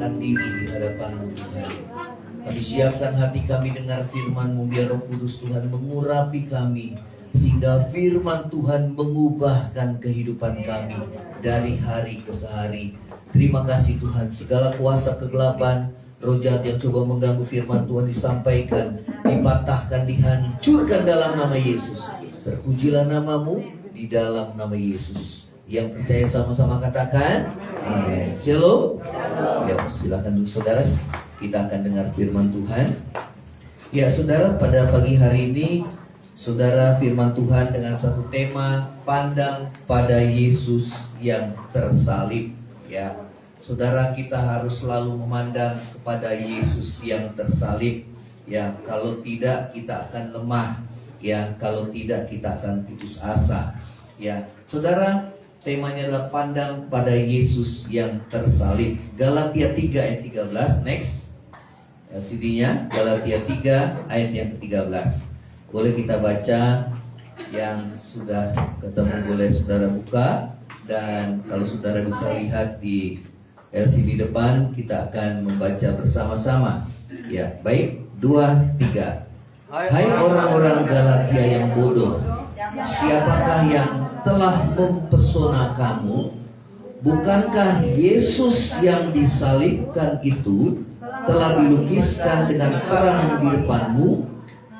merendahkan diri di hadapan-Mu Tuhan. Kami siapkan hati kami dengar firman-Mu, biar Roh Kudus Tuhan mengurapi kami, sehingga firman Tuhan mengubahkan kehidupan kami dari hari ke hari. Terima kasih Tuhan, segala kuasa kegelapan, roh jahat yang coba mengganggu firman Tuhan disampaikan, dipatahkan, dihancurkan dalam nama Yesus. Terpujilah nama-Mu di dalam nama Yesus. Yang percaya sama-sama katakan amin. Shalom. Ya, silakan dulu saudara, kita akan dengar firman Tuhan. Ya saudara, pada pagi hari ini saudara, firman Tuhan dengan satu tema, pandang pada Yesus yang tersalib. Ya saudara, kita harus selalu memandang kepada Yesus yang tersalib. Ya, kalau tidak kita akan lemah. Ya, kalau tidak kita akan putus asa. Ya, saudara, temanya adalah pandang pada Yesus yang tersalib. Galatia 3 ayat 13. Next. CD-nya Galatia 3 ayat yang ke-13. Boleh kita baca, yang sudah ketemu boleh saudara buka. Dan kalau saudara bisa lihat di LCD depan, kita akan membaca bersama-sama. Ya, baik, 2, 3. Hai orang-orang Galatia yang bodoh, siapakah yang telah mempesona kamu? Bukankah Yesus yang disalibkan itu telah dilukiskan dengan terang di depanmu?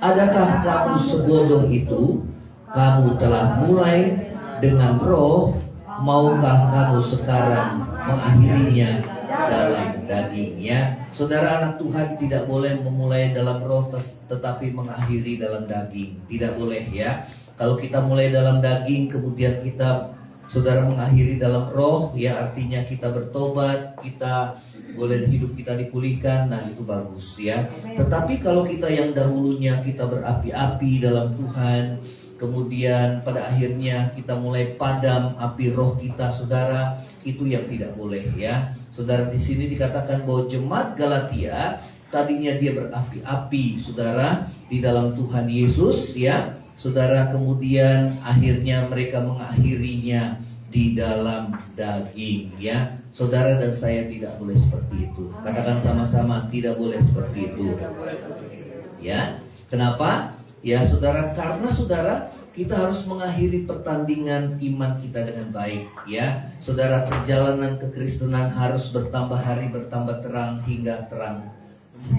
Adakah kamu sebodoh itu? Kamu telah mulai dengan roh, maukah kamu sekarang mengakhirinya dalam dagingnya? Saudara, anak Tuhan tidak boleh memulai dalam roh tetapi mengakhiri dalam daging. Tidak boleh ya. Kalau kita mulai dalam daging kemudian kita saudara mengakhiri dalam roh, ya artinya kita bertobat, kita boleh hidup kita dipulihkan. Nah, itu bagus ya. Tetapi kalau kita yang dahulunya kita berapi-api dalam Tuhan, kemudian pada akhirnya kita mulai padam api roh kita, saudara, itu yang tidak boleh ya. Saudara, di sini dikatakan bahwa jemaat Galatia tadinya dia berapi-api, saudara, di dalam Tuhan Yesus ya. Saudara, kemudian akhirnya mereka mengakhirinya di dalam daging ya. Saudara dan saya tidak boleh seperti itu. Katakan sama-sama, tidak boleh seperti itu. Ya. Kenapa? Ya saudara, karena saudara, kita harus mengakhiri pertandingan iman kita dengan baik ya. Saudara, perjalanan kekristenan harus bertambah hari bertambah terang hingga terang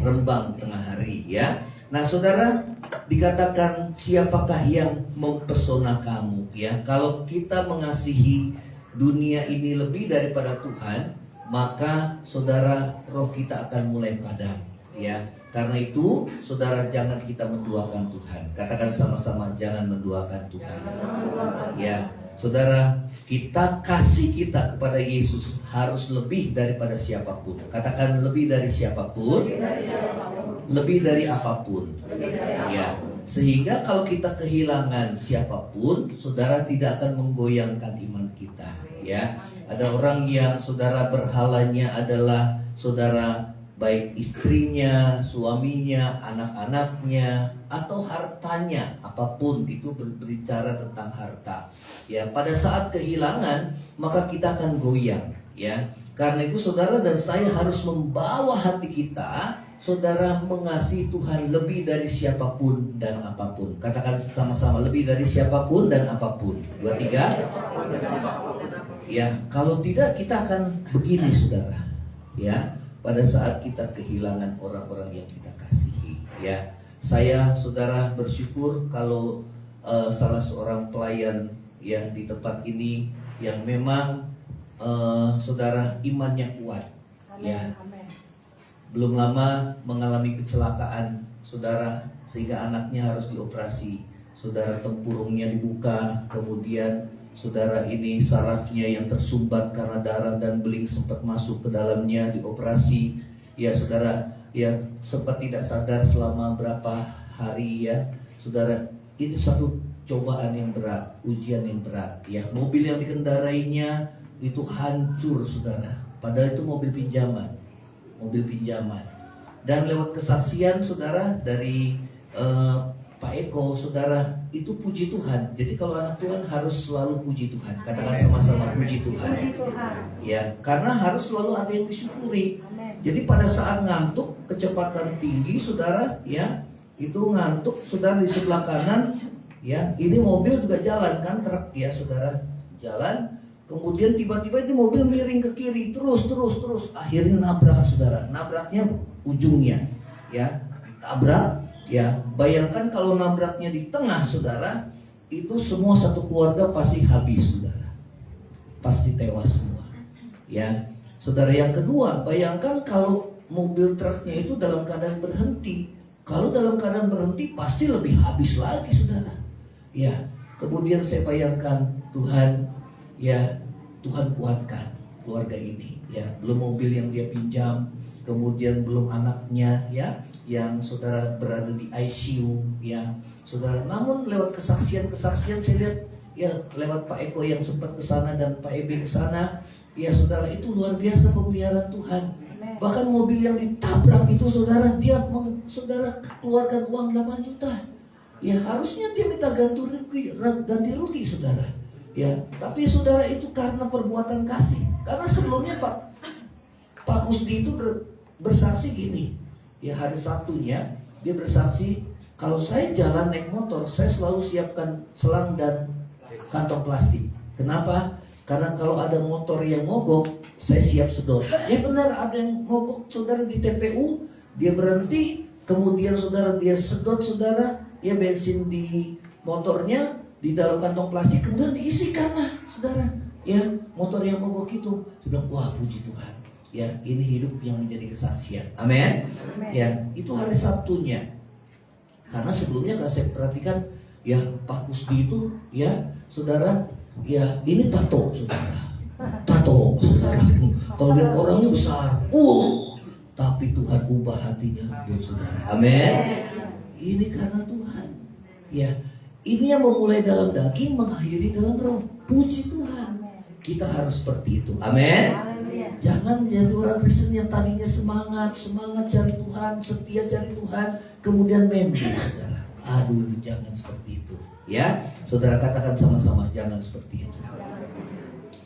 rembang tengah hari ya. Nah saudara, dikatakan siapakah yang mempesona kamu ya. Kalau kita mengasihi dunia ini lebih daripada Tuhan, maka saudara, roh kita akan mulai padam ya. Karena itu, saudara, jangan kita menduakan Tuhan. Katakan sama-sama, jangan menduakan Tuhan. Ya, saudara, kita kasih kita kepada Yesus harus lebih daripada siapapun. Katakan lebih dari siapapun, lebih dari apapun. Ya, sehingga kalau kita kehilangan siapapun, saudara tidak akan menggoyangkan iman kita. Ya, ada orang yang saudara berhalanya adalah saudara, baik istrinya, suaminya, anak-anaknya, atau hartanya, apapun itu berbicara tentang harta. Ya, pada saat kehilangan, maka kita akan goyang. Ya, karena itu saudara dan saya harus membawa hati kita, saudara, mengasihi Tuhan lebih dari siapapun dan apapun. Katakan sama-sama, lebih dari siapapun dan apapun. 2, 3. Ya, kalau tidak kita akan begini, saudara. Ya. Pada saat kita kehilangan orang-orang yang kita kasihi ya. Saya saudara bersyukur kalau salah seorang pelayan ya di tempat ini yang memang saudara imannya kuat. Amen, ya. Amen. Belum lama mengalami kecelakaan saudara, sehingga anaknya harus dioperasi. Saudara, tempurungnya dibuka, kemudian saudara ini sarafnya yang tersumbat karena darah dan beling sempat masuk ke dalamnya, dioperasi. Ya saudara, ya sempat tidak sadar selama berapa hari ya. Saudara, ini satu cobaan yang berat, ujian yang berat ya. Mobil yang dikendarainya itu hancur saudara, padahal itu mobil pinjaman. Dan lewat kesaksian saudara dari Pak Eko, saudara, itu puji Tuhan. Jadi kalau anak Tuhan harus selalu puji Tuhan. Katakan sama-sama puji Tuhan. Ya, karena harus selalu ada yang disyukuri. Jadi pada saat ngantuk, kecepatan tinggi, saudara, ya, itu ngantuk, saudara di sebelah kanan, ya, ini mobil juga jalan kan, truk ya, saudara, jalan. Kemudian tiba-tiba ini mobil miring ke kiri, terus, akhirnya nabrak, saudara. Nabraknya ujungnya, ya, tabrak. Ya, bayangkan kalau nabraknya di tengah, saudara, itu semua satu keluarga pasti habis, saudara. Pasti tewas semua. Ya, saudara, yang kedua, bayangkan kalau mobil truknya itu dalam keadaan berhenti. Kalau dalam keadaan berhenti, pasti lebih habis lagi, saudara. Ya, kemudian saya bayangkan Tuhan, ya, Tuhan kuatkan keluarga ini. Ya, belum mobil yang dia pinjam, kemudian belum anaknya, ya, yang saudara berada di ICU, ya, saudara. Namun lewat kesaksian saya lihat, ya, lewat Pak Eko yang sempat ke sana dan Pak Ebe ke sana, ya, saudara, itu luar biasa pemeliharaan Tuhan. Bahkan mobil yang ditabrak itu, saudara, dia saudara keluarkan uang 8 juta. Ya, harusnya dia minta ganti rugi, saudara. Ya, tapi saudara, itu karena perbuatan kasih. Karena sebelumnya Pak Kusdi itu bersaksi gini. Ya, hari Sabtunya dia bersaksi, kalau saya jalan naik motor, saya selalu siapkan selang dan kantong plastik. Kenapa? Karena kalau ada motor yang mogok, saya siap sedot. Ya benar, ada yang mogok, saudara, di TPU, dia berhenti, kemudian saudara dia sedot, saudara, ya, bensin di motornya di dalam kantong plastik, kemudian diisikan lah, saudara, ya, motor yang mogok itu. Saya bilang, wah, puji Tuhan. Ya, ini hidup yang menjadi kesaksian. Amin. Ya, itu hari Sabtunya. Karena sebelumnya kalau saya perhatikan, ya, Pak Kusdi itu, ya, saudara, ya, ini tato, saudara. Tato, saudara. Kalau lihat orangnya besar, tapi Tuhan ubah hatinya buat saudara. Amin. Ini karena Tuhan. Ya, ini yang memulai dalam daging, mengakhiri dalam roh. Puji Tuhan. Kita harus seperti itu. Amin. Jangan jadi orang Kristen yang tadinya semangat cari Tuhan, setia cari Tuhan, kemudian member, saudara. Aduh, jangan seperti itu. Ya, saudara, katakan sama-sama, jangan seperti itu.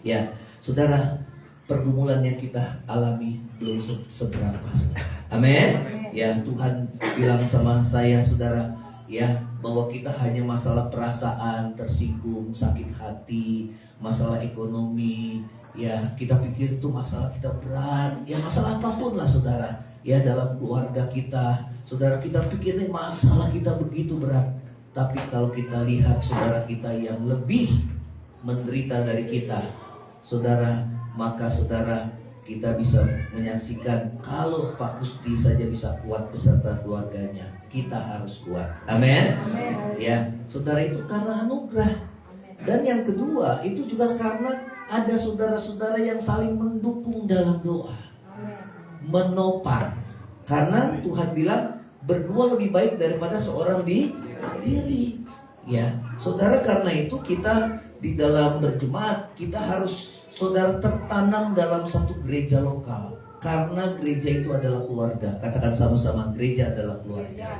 Ya, saudara, pergumulan yang kita alami belum seberapa, saudara. Amin. Ya, Tuhan bilang sama saya, saudara, ya, bahwa kita hanya masalah perasaan, tersinggung, sakit hati, masalah ekonomi. Ya, kita pikir itu masalah kita berat. Ya, masalah apapun lah, saudara. Ya, dalam keluarga kita, saudara, kita pikir ini masalah kita begitu berat. Tapi kalau kita lihat saudara kita yang lebih menderita dari kita, saudara, maka saudara, kita bisa menyaksikan kalau Pak Kusdi saja bisa kuat beserta keluarganya, kita harus kuat. Amin. Ya, saudara, itu karena anugerah. Dan yang kedua, itu juga karena ada saudara-saudara yang saling mendukung dalam doa, menopang. Karena Tuhan bilang berdua lebih baik daripada seorang diri. Ya, saudara, karena itu kita di dalam berjemaat, kita harus, saudara, tertanam dalam satu gereja lokal. Karena gereja itu adalah keluarga. Katakan sama-sama, gereja adalah keluarga.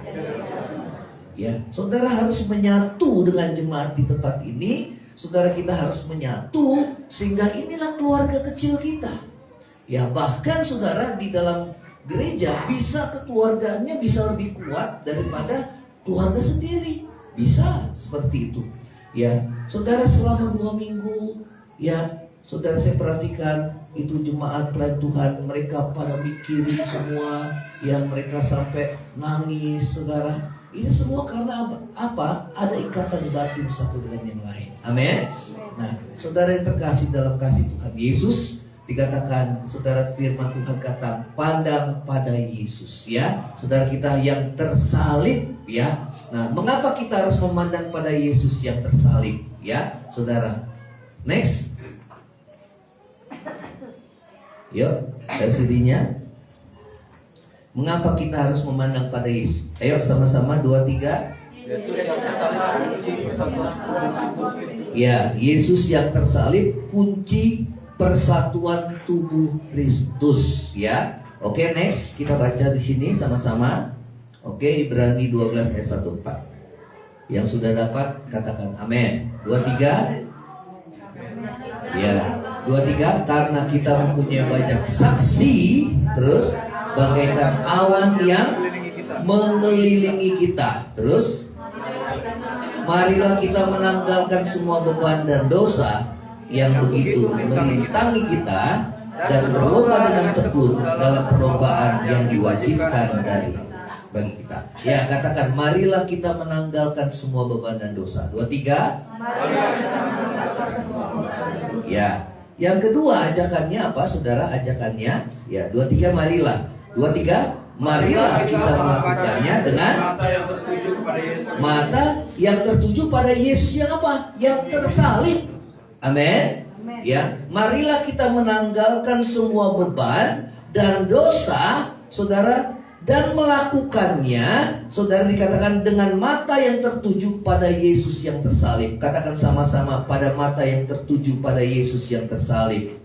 Ya, saudara harus menyatu dengan jemaat di tempat ini. Saudara, kita harus menyatu sehingga inilah keluarga kecil kita. Ya, bahkan saudara di dalam gereja bisa kekeluargaannya bisa lebih kuat daripada keluarga sendiri. Bisa seperti itu. Ya, saudara, selama 2 minggu, ya, saudara, saya perhatikan itu jemaat pelayan Tuhan, mereka pada mikirin semua, yang mereka sampai nangis, saudara. Ini semua karena apa? Ada ikatan batin satu dengan yang lain. Amin. Nah, saudara yang terkasih dalam kasih Tuhan Yesus, dikatakan, saudara, firman Tuhan kata, pandang pada Yesus, ya. Saudara kita yang tersalib, ya. Nah, mengapa kita harus memandang pada Yesus yang tersalib, ya, saudara? Next. Yuk, CD-nya. Mengapa kita harus memandang pada Yesus? Ayo sama-sama 2, 3. Ya, Yesus yang tersalib, kunci persatuan tubuh Kristus, ya. Oke, next kita baca di sini sama-sama. Oke, Ibrani 12 ayat 1-4. Yang sudah dapat katakan amin. 23. Ya, 23, karena kita mempunyai banyak saksi, terus bagaikan awan yang mengelilingi kita. Terus marilah kita menanggalkan semua beban dan dosa yang begitu merintangi kita, dan berlomba dengan tekun dalam perlombaan yang diwajibkan bagi kita. Ya, katakan marilah kita menanggalkan semua beban dan dosa. 23. Ya, yang kedua ajakannya apa, saudara? Ajakannya ya 23, marilah. 23, marilah kita melakukannya dengan mata yang tertuju pada Yesus yang apa? Yang tersalib. Amin. Ya, marilah kita menanggalkan semua beban dan dosa, saudara, dan melakukannya, saudara, dikatakan dengan mata yang tertuju pada Yesus yang tersalib. Katakan sama-sama, pada mata yang tertuju pada Yesus yang tersalib.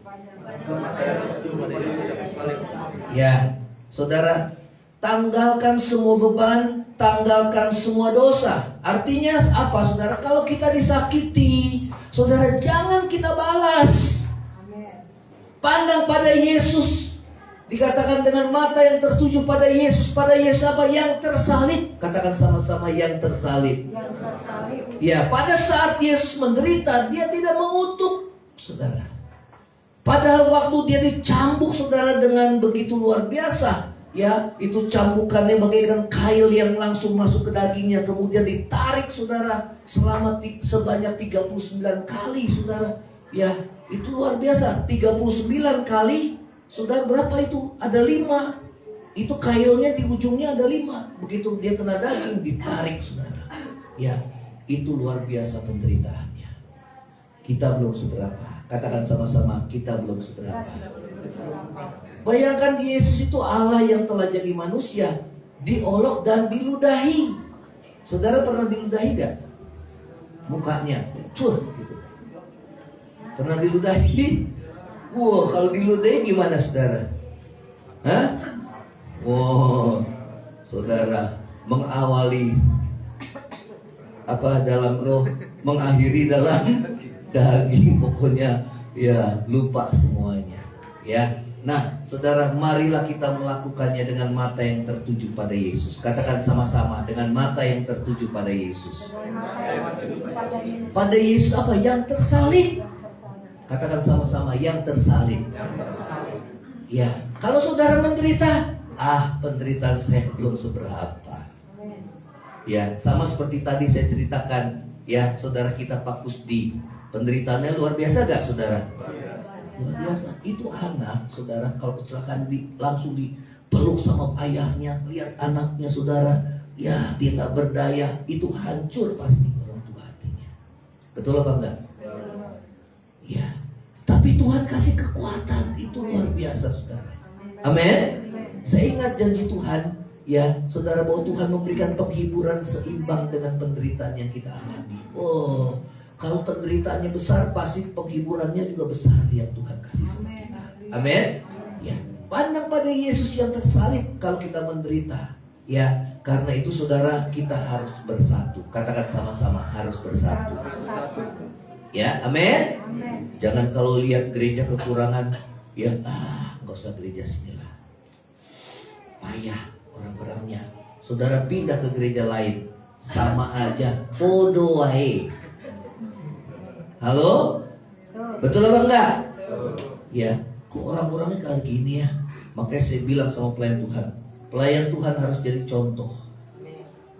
Ya, saudara, tanggalkan semua beban, tanggalkan semua dosa. Artinya apa, saudara? Kalau kita disakiti, saudara, jangan kita balas. Pandang pada Yesus. Dikatakan dengan mata yang tertuju pada Yesus. Pada Yesus apa? Yang tersalib. Katakan sama-sama, yang tersalib. Ya, pada saat Yesus menderita, dia tidak mengutuk, saudara. Padahal waktu dia dicambuk, saudara, dengan begitu luar biasa. Ya, itu cambukannya bagaikan kail yang langsung masuk ke dagingnya. Kemudian ditarik, saudara, selama sebanyak 39 kali, saudara. Ya, itu luar biasa. 39 kali. Saudara, berapa itu? Ada 5. Itu kailnya di ujungnya ada 5. Begitu dia kena daging, ditarik, saudara. Ya, itu luar biasa penderitaannya. Kita belum seberapa. Katakan sama-sama, kita belum seberapa. Bayangkan Yesus itu Allah yang telah jadi manusia, diolok dan diludahi. Saudara pernah diludahi gak? Mukanya, gitu. Pernah diludahi? Wow, kalau diludahi gimana, saudara? Hah? Wow, saudara, mengawali apa dalam roh, mengakhiri dalam daging, pokoknya ya lupa semuanya. Ya, nah, saudara, marilah kita melakukannya dengan mata yang tertuju pada Yesus. Katakan sama-sama, dengan mata yang tertuju pada Yesus. Pada Yesus apa? Yang tersalib. Katakan sama-sama, yang tersalib. Ya, kalau saudara menderita, penderitaan saya belum seberapa. Ya, sama seperti tadi saya ceritakan, ya, saudara kita Pak Kusdi, penderitaannya luar biasa gak, saudara? Luar biasa. Itu anak, saudara, kalau kecelakaan langsung dipeluk sama ayahnya, lihat anaknya, saudara, ya, dia gak berdaya, itu hancur pasti orang tua hatinya. Betul apa enggak? Ya, tapi Tuhan kasih kekuatan, itu luar biasa, saudara. Amin. Saya ingat janji Tuhan, ya, saudara, bahwa Tuhan memberikan penghiburan seimbang dengan penderitaan yang kita alami. Oh, kalau penderitaannya besar, pasti penghiburannya juga besar yang Tuhan kasih sama kita. Amin. Ya, pandang pada Yesus yang tersalib kalau kita menderita. Ya, karena itu, saudara, kita harus bersatu. Katakan sama-sama, harus bersatu. Ya, amin. Jangan kalau lihat gereja kekurangan, ya, nggak usah gereja sinilah. Payah orang-orangnya. Saudara pindah ke gereja lain, sama aja, podo wae. Halo? Betul apa enggak? Ya, kok orang-orangnya kayak gini ya? Makanya saya bilang sama pelayan Tuhan, pelayan Tuhan harus jadi contoh.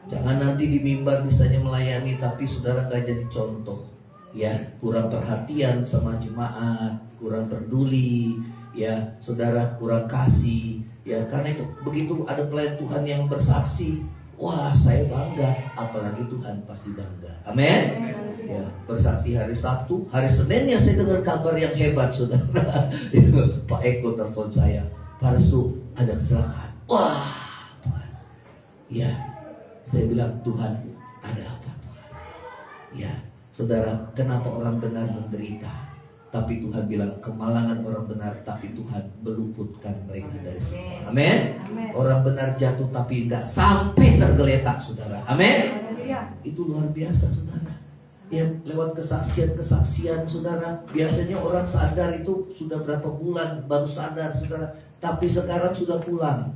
Jangan nanti di mimbar misalnya melayani, tapi saudara nggak jadi contoh. Ya, kurang perhatian sama jemaat, kurang peduli, ya, saudara, kurang kasih. Ya, karena itu begitu ada pelayan Tuhan yang bersaksi, wah, saya bangga, apalagi Tuhan pasti bangga. Amin. Ya, bersaksi hari Sabtu, hari Seninnya saya dengar kabar yang hebat, saudara. Pak Eko telepon saya, Pak Restu, ada kecelakaan. Wah, Tuhan. Ya, saya bilang, Tuhan, ada apa, Tuhan? Ya, saudara, kenapa orang benar menderita? Tapi Tuhan bilang, kemalangan orang benar, tapi Tuhan meluputkan mereka dari semua. Amin. Orang benar jatuh tapi enggak sampai tergeletak, saudara. Amin. Itu luar biasa, saudara. Ya, lewat kesaksian-kesaksian, saudara. Biasanya orang sadar itu sudah berapa bulan baru sadar, saudara. Tapi sekarang sudah pulang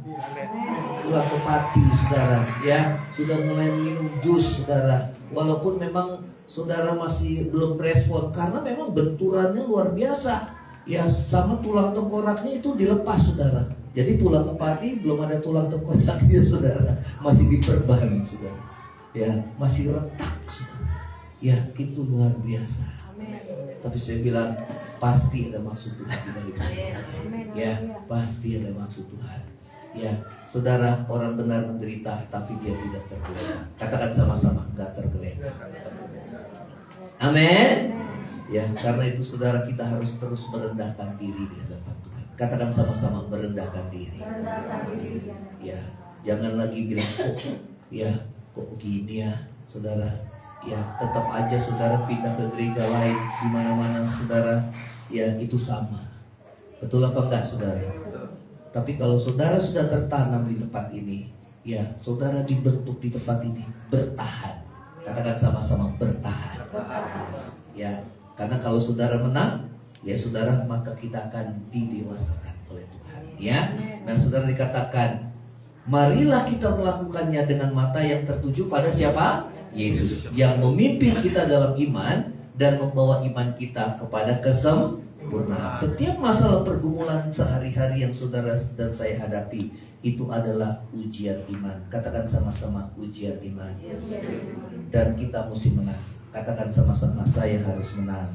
ke Pati, saudara. Ya, sudah mulai minum jus, saudara. Walaupun memang saudara masih belum respon karena memang benturannya luar biasa. Ya, sama tulang tengkoraknya itu dilepas, saudara. Jadi pulang ke Pati belum ada tulang tengkoraknya, saudara. Masih diperban, saudara. Ya, masih retak, saudara. Ya, itu luar biasa. Tapi saya bilang pasti ada maksud Tuhan di balik semua. Ya, pasti ada maksud Tuhan. Ya, saudara, orang benar menderita tapi dia tidak tergeletak. Katakan sama-sama, enggak tergeletak. Amin. Ya, karena itu saudara, kita harus terus merendahkan diri di hadapan Tuhan. Katakan sama-sama, merendahkan diri. Ya, jangan lagi bilang kok begini ya, saudara. Ya, tetap aja saudara pindah ke gereja lain, di mana-mana saudara, ya itu sama. Betul apa enggak, saudara? Tapi kalau saudara sudah tertanam di tempat ini, ya saudara dibentuk di tempat ini, bertahan. Katakan sama-sama, bertahan. Ya, karena kalau saudara menang, ya saudara, maka kita akan didewasakan oleh Tuhan. Ya, nah saudara dikatakan, marilah kita melakukannya dengan mata yang tertuju pada siapa? Yesus, yang memimpin kita dalam iman dan membawa iman kita kepada kesempurnaan. Setiap masalah pergumulan sehari-hari yang saudara dan saya hadapi, itu adalah ujian iman. Katakan sama-sama, ujian iman. Dan kita mesti menang. Katakan sama-sama, saya harus menang.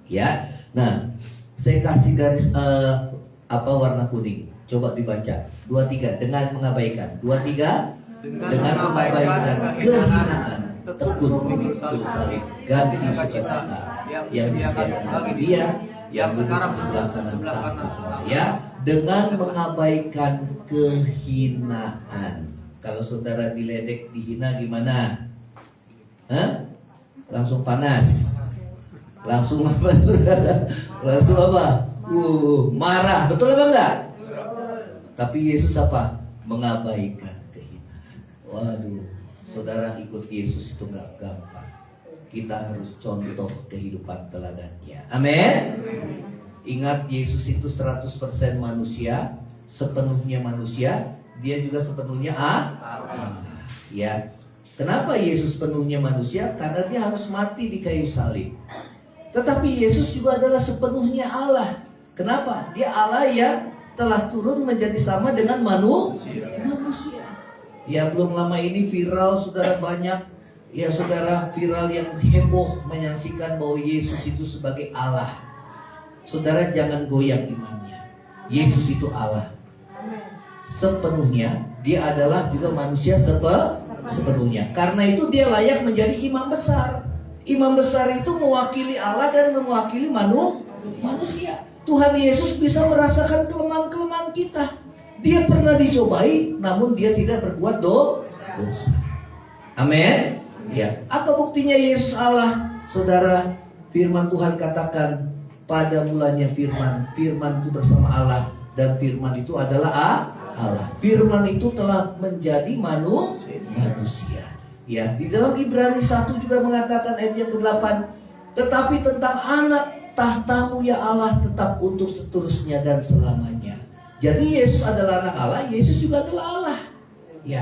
Ya, nah, saya kasih garis warna kuning. Coba dibaca. 23, dengan mengabaikan. 23, dengan mengabaikan kehinaan, tekun memikul salib, ganti sukacita yang disediakan bagi dia yang duduk di sebelah kanan Allah. Ya, dengan mengabaikan kehinaan. Kalau saudara diledek, dihina gimana? Hah? Langsung panas. Langsung apa, saudara? Langsung apa? Marah. Betul apa enggak? Tapi Yesus apa? Mengabaikan. Waduh, saudara, ikut Yesus itu gak gampang. Kita harus contoh kehidupan teladannya. Amin. Ingat, Yesus itu 100% manusia, sepenuhnya manusia. Dia juga sepenuhnya Allah. Ya. Kenapa Yesus penuhnya manusia? Karena dia harus mati di kayu salib. Tetapi Yesus juga adalah sepenuhnya Allah. Kenapa? Dia Allah yang telah turun menjadi sama dengan manusia. Ya, belum lama ini viral, saudara, banyak ya saudara, viral yang heboh menyaksikan bahwa Yesus itu sebagai Allah. Saudara, jangan goyang imannya. Yesus itu Allah sepenuhnya. Dia adalah juga manusia sepenuhnya. Karena itu dia layak menjadi imam besar. Imam besar itu mewakili Allah dan mewakili manusia. Tuhan Yesus bisa merasakan kelemahan-kelemahan kita. Dia pernah dicobai, namun dia tidak berbuat dosa. Amin. Ya. Apa buktinya Yesus Allah? Saudara, firman Tuhan katakan, pada mulanya firman itu bersama Allah, dan firman itu adalah Allah. Firman itu telah menjadi manusia. Ya, di dalam Ibrani 1 juga mengatakan ayat yang ke-8, tetapi tentang anak, tahtamu ya Allah tetap untuk seterusnya dan selamanya. Jadi Yesus adalah anak Allah, Yesus juga adalah Allah. Ya,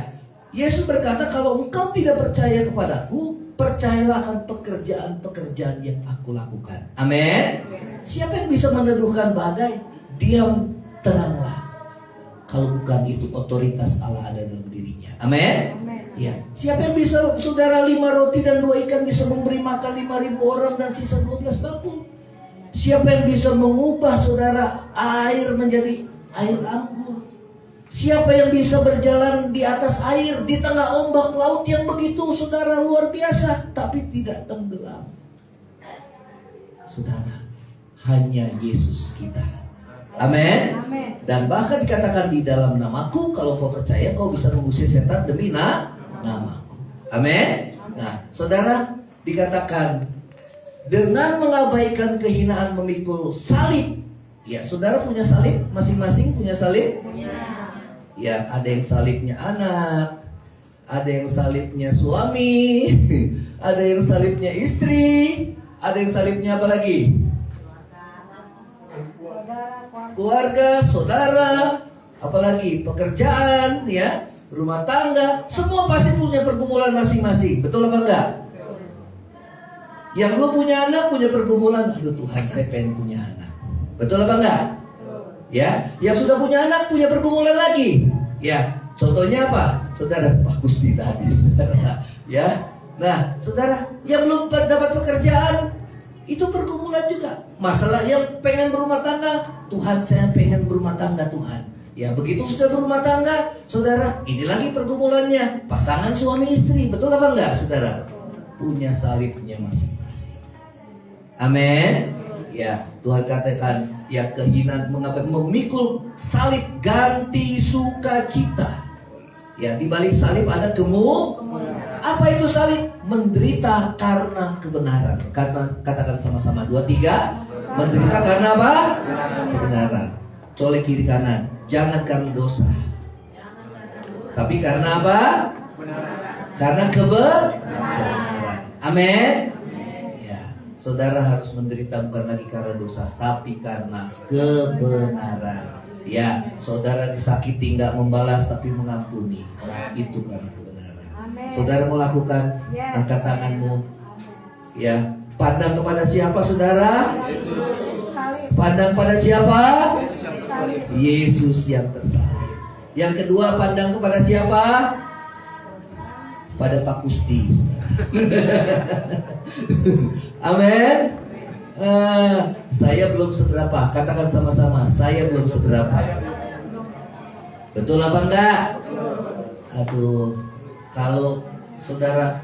Yesus berkata, kalau engkau tidak percaya kepadaku, percayalah akan pekerjaan-pekerjaan yang aku lakukan. Amin. Siapa yang bisa meneduhkan badai? Diam, tenanglah. Kalau bukan itu, otoritas Allah ada dalam dirinya. Amin. Ya. Siapa yang bisa, saudara, 5 roti dan 2 ikan bisa memberi makan 5.000 orang dan sisa 12 bakul? Siapa yang bisa mengubah, saudara, air menjadi air anggur? Siapa yang bisa berjalan di atas air di tengah ombak laut yang begitu, saudara, luar biasa, tapi tidak tenggelam? Saudara, hanya Yesus kita. Amin. Dan bahkan dikatakan, di dalam namaku, kalau kau percaya, kau bisa mengusir setan demi namaku. Amin. Nah, saudara, dikatakan dengan mengabaikan kehinaan memikul salib. Ya, saudara punya salib? Masing-masing punya salib? Ya, ada yang salibnya anak, Ada yang salibnya suami, ada yang salibnya istri, ada yang salibnya apa lagi? Keluarga, saudara, apalagi pekerjaan, ya, rumah tangga, semua pasti punya pergumulan masing-masing. Betul apa enggak? Yang belum punya anak punya pergumulan, aduh Tuhan saya pengen punya anak. Betul apa enggak? Ya, yang sudah punya anak punya pergumulan lagi. Ya, contohnya apa? Saudara, bagus di tadi, saudara. Ya, nah, saudara yang belum dapat pekerjaan itu pergumulan juga. Masalah yang pengen berumah tangga, Tuhan saya pengen berumah tangga Tuhan. Ya begitu sudah berumah tangga, saudara, ini lagi pergumulannya. Pasangan suami istri, betul apa enggak saudara? Punya salibnya masing-masing. Amin. Ya Tuhan katakan, ya kehinaan memikul salib ganti sukacita. Ya di balik salib ada apa itu salib? Menderita karena kebenaran. Karena katakan sama-sama 2, 3. Menderita karena apa? Kebenaran. Colek kiri kanan. Jangan karena dosa, tapi karena apa? Karena kebenaran. Amin. Ya, saudara harus menderita bukan lagi karena dosa, tapi karena kebenaran. Ya, saudara disakiti nggak membalas tapi mengampuni. Nah, itu karena kebenaran. Saudara mau lakukan, angkat tanganmu. Ya, pandang kepada siapa saudara? Pandang pada siapa? Yesus yang tersalib. Yang kedua, pandang kepada siapa? Pada Pak Kusti. Amin. Saya belum seberapa. Katakan sama-sama, saya belum seberapa. Betul apa enggak? Aduh, kalau saudara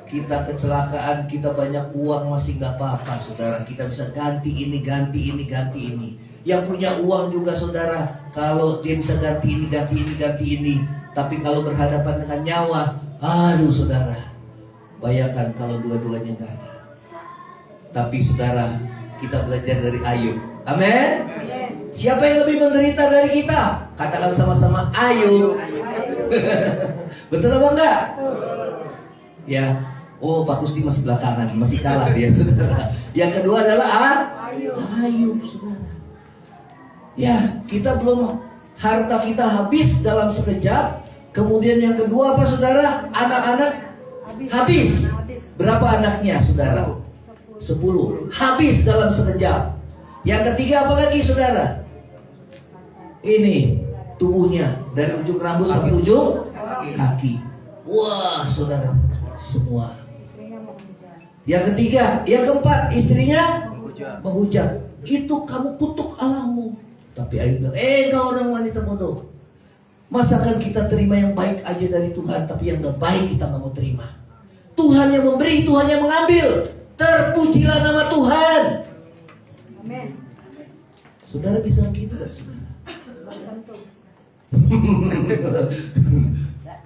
kita kecelakaan, kita banyak uang masih nggak apa-apa, saudara. Kita bisa ganti ini, ganti ini, ganti ini. Yang punya uang juga, saudara, kalau dia bisa ganti ini, ganti ini, ganti ini. Tapi kalau berhadapan dengan nyawa, aduh, saudara, bayangkan kalau dua-duanya nggak ada. Tapi saudara, kita belajar dari Ayub. Amin. Siapa yang lebih menderita dari kita? Katakan sama-sama, Ayub. Betul apa enggak? Ya. Oh, Pak Kusti masih belakangan, masih kalah dia, saudara. Yang kedua adalah Ayub, saudara. Ya, kita belum, harta kita habis dalam sekejap. Kemudian yang kedua apa, saudara? Anak-anak habis. Berapa anaknya, saudara? 10. Habis dalam sekejap. Yang ketiga apa lagi, saudara? Ini tubuhnya dari ujung rambut sampai ujung kaki. Wah, saudara, semua. Yang ketiga, yang keempat, istrinya menghujat. Itu kamu kutuk Allahmu. Tapi Ayub bilang, engkau orang wanita bodoh. Masakan kita terima yang baik aja dari Tuhan, tapi yang gak baik kita gak mau terima. Tuhan yang memberi, Tuhan yang mengambil. Terpujilah nama Tuhan. Amin. Saudara bisa begitu gak, saudara?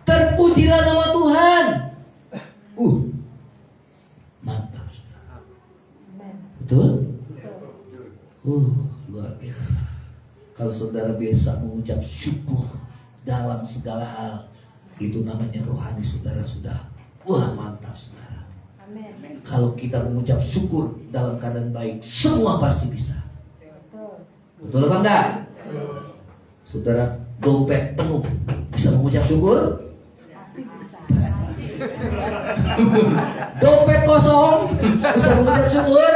Terpujilah nama Tuhan. Mantap, saudara. Betul? Luar biasa. Kalau saudara biasa mengucap syukur dalam segala hal, itu namanya rohani saudara sudah mantap, saudara. Amen. Kalau kita mengucap syukur dalam keadaan baik, semua pasti bisa. Betul apa enggak? Saudara, dompet penuh, bisa mengucap syukur? Pasti bisa. Dompet kosong, bisa mengucap syukur?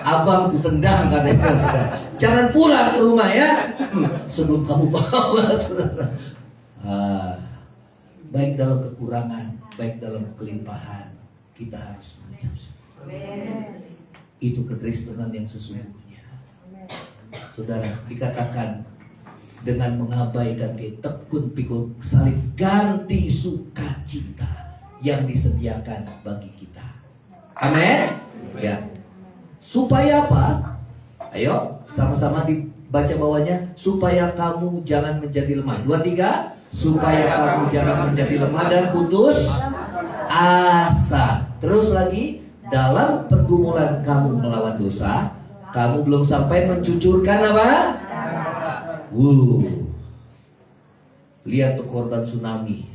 Abang ku tendang, katanya, saudara. Jangan pulang ke rumah ya, sebelum kamu bawa, saudara. Baik dalam kekurangan, baik dalam kelimpahan, kita harus mengucap syukur. Itu kekristenan yang sesungguhnya. Saudara, dikatakan dengan mengabaikan tekun pikul salib ganti sukacita yang disediakan bagi kita. Amin. Ya. Supaya apa? Ayo sama-sama dibaca bawahnya. Supaya kamu jangan menjadi lemah. 2, 3. Supaya kamu jangan menjadi lemah dan putus asa. Terus lagi, dalam pergumulan kamu melawan dosa, kamu belum sampai mencucurkan apa? Lihat tuh korban tsunami.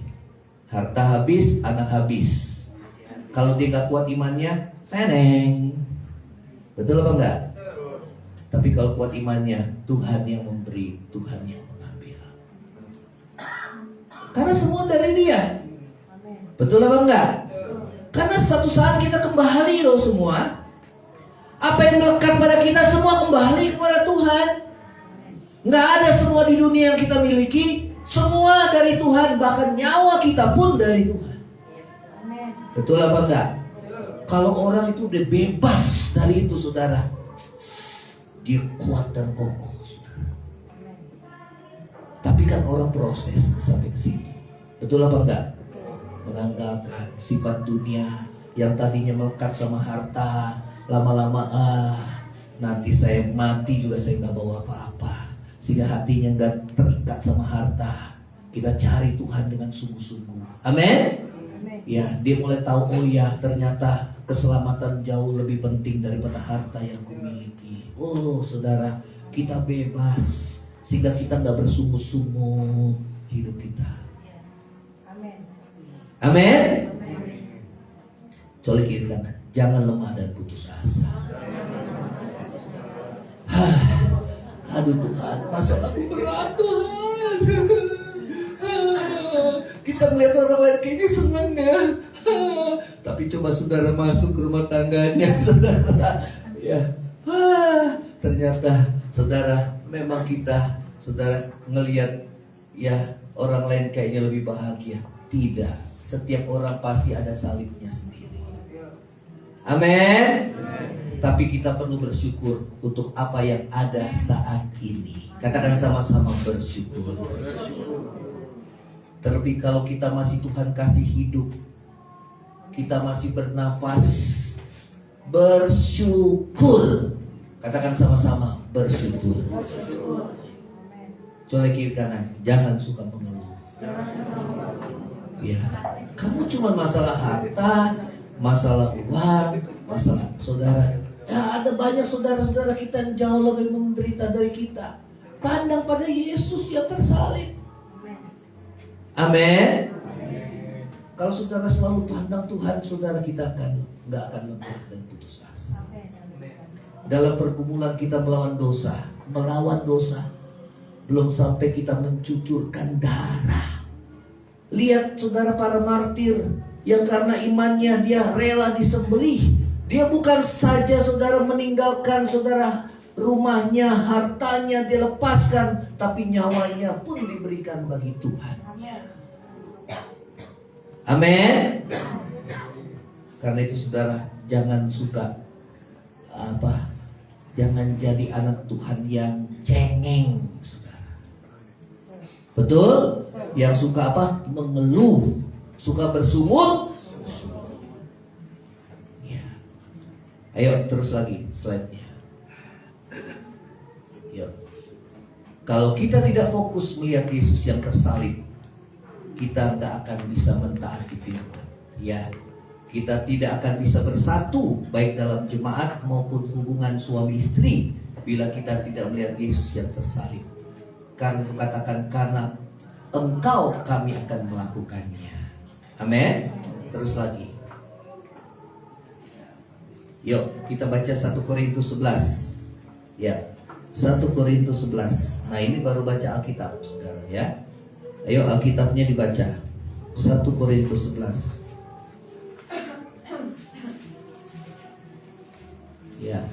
Harta habis, anak habis. Kalau dia gak kuat imannya, seneng. Betul apa enggak? Tapi kalau kuat imannya, Tuhan yang memberi, Tuhan yang mengambil. Karena semua dari Dia. Betul apa enggak? Karena satu saat kita kembali loh semua. Apa yang melekat pada kita semua kembali kepada Tuhan. Nggak ada semua di dunia yang kita miliki. Semua dari Tuhan. Bahkan nyawa kita pun dari Tuhan. Betul apa enggak? Kalau orang itu udah bebas dari itu saudara, dia kuat dan kokoh saudara. Tapi kan orang proses sampai ke sini. Betul apa enggak? Menanggalkan sifat dunia yang tadinya melekat sama harta. Lama-lama nanti saya mati juga saya gak bawa apa-apa. Sehingga hatinya gak terikat sama harta. Kita cari Tuhan dengan sungguh-sungguh. Amin. Ya, dia mulai tahu, oh ya ternyata keselamatan jauh lebih penting daripada harta yang kumiliki. Oh saudara, kita bebas. Sehingga kita gak bersungguh-sungguh hidup kita. Amin. Colek kiri kanan. Jangan lemah dan putus asa. Aduh Tuhan, masalahku berat Tuhan. Kita melihat orang lain kayaknya senang ya. Tapi coba saudara masuk ke rumah tangganya, saudara. Ya, ternyata saudara memang kita, saudara ngelihat ya orang lain kayaknya lebih bahagia. Tidak, setiap orang pasti ada salibnya sendiri. Amin. Tapi kita perlu bersyukur untuk apa yang ada saat ini. Katakan sama-sama bersyukur. Terlebih kalau kita masih Tuhan kasih hidup, kita masih bernafas, bersyukur. Katakan sama-sama bersyukur. Colek kiri kanan, jangan suka mengeluh. Ya, kamu cuma masalah harta, masalah uang, masalah saudara. Ya, ada banyak saudara-saudara kita yang jauh lebih menderita dari kita. Pandang pada Yesus yang tersalib. Amin. Kalau saudara selalu pandang Tuhan, saudara kita nggak akan lemah dan putus asa. Dalam pergumulan kita melawan dosa, belum sampai kita mencucurkan darah. Lihat saudara para martir yang karena imannya dia rela disembelih. Dia bukan saja saudara meninggalkan saudara rumahnya, hartanya dia lepaskan, tapi nyawanya pun diberikan bagi Tuhan. Amin. Karena itu saudara, jangan suka jangan jadi anak Tuhan yang cengeng, saudara. Betul? Yang suka mengeluh, suka bersungut. Ya. Ayo terus lagi slide-nya. Yuk. Kalau kita tidak fokus melihat Yesus yang tersalib, kita tidak akan bisa mentaati firman. Ya, kita tidak akan bisa bersatu baik dalam jemaat maupun hubungan suami istri bila kita tidak melihat Yesus yang tersalib. Karena itu katakan, karena Engkau kami akan melakukannya. Amin. Terus lagi. Yuk kita baca 1 Korintus 11. Ya, 1 Korintus 11. Nah ini baru baca Alkitab saudara ya. Ayo Alkitabnya dibaca. 1 Korintus 11. Ya.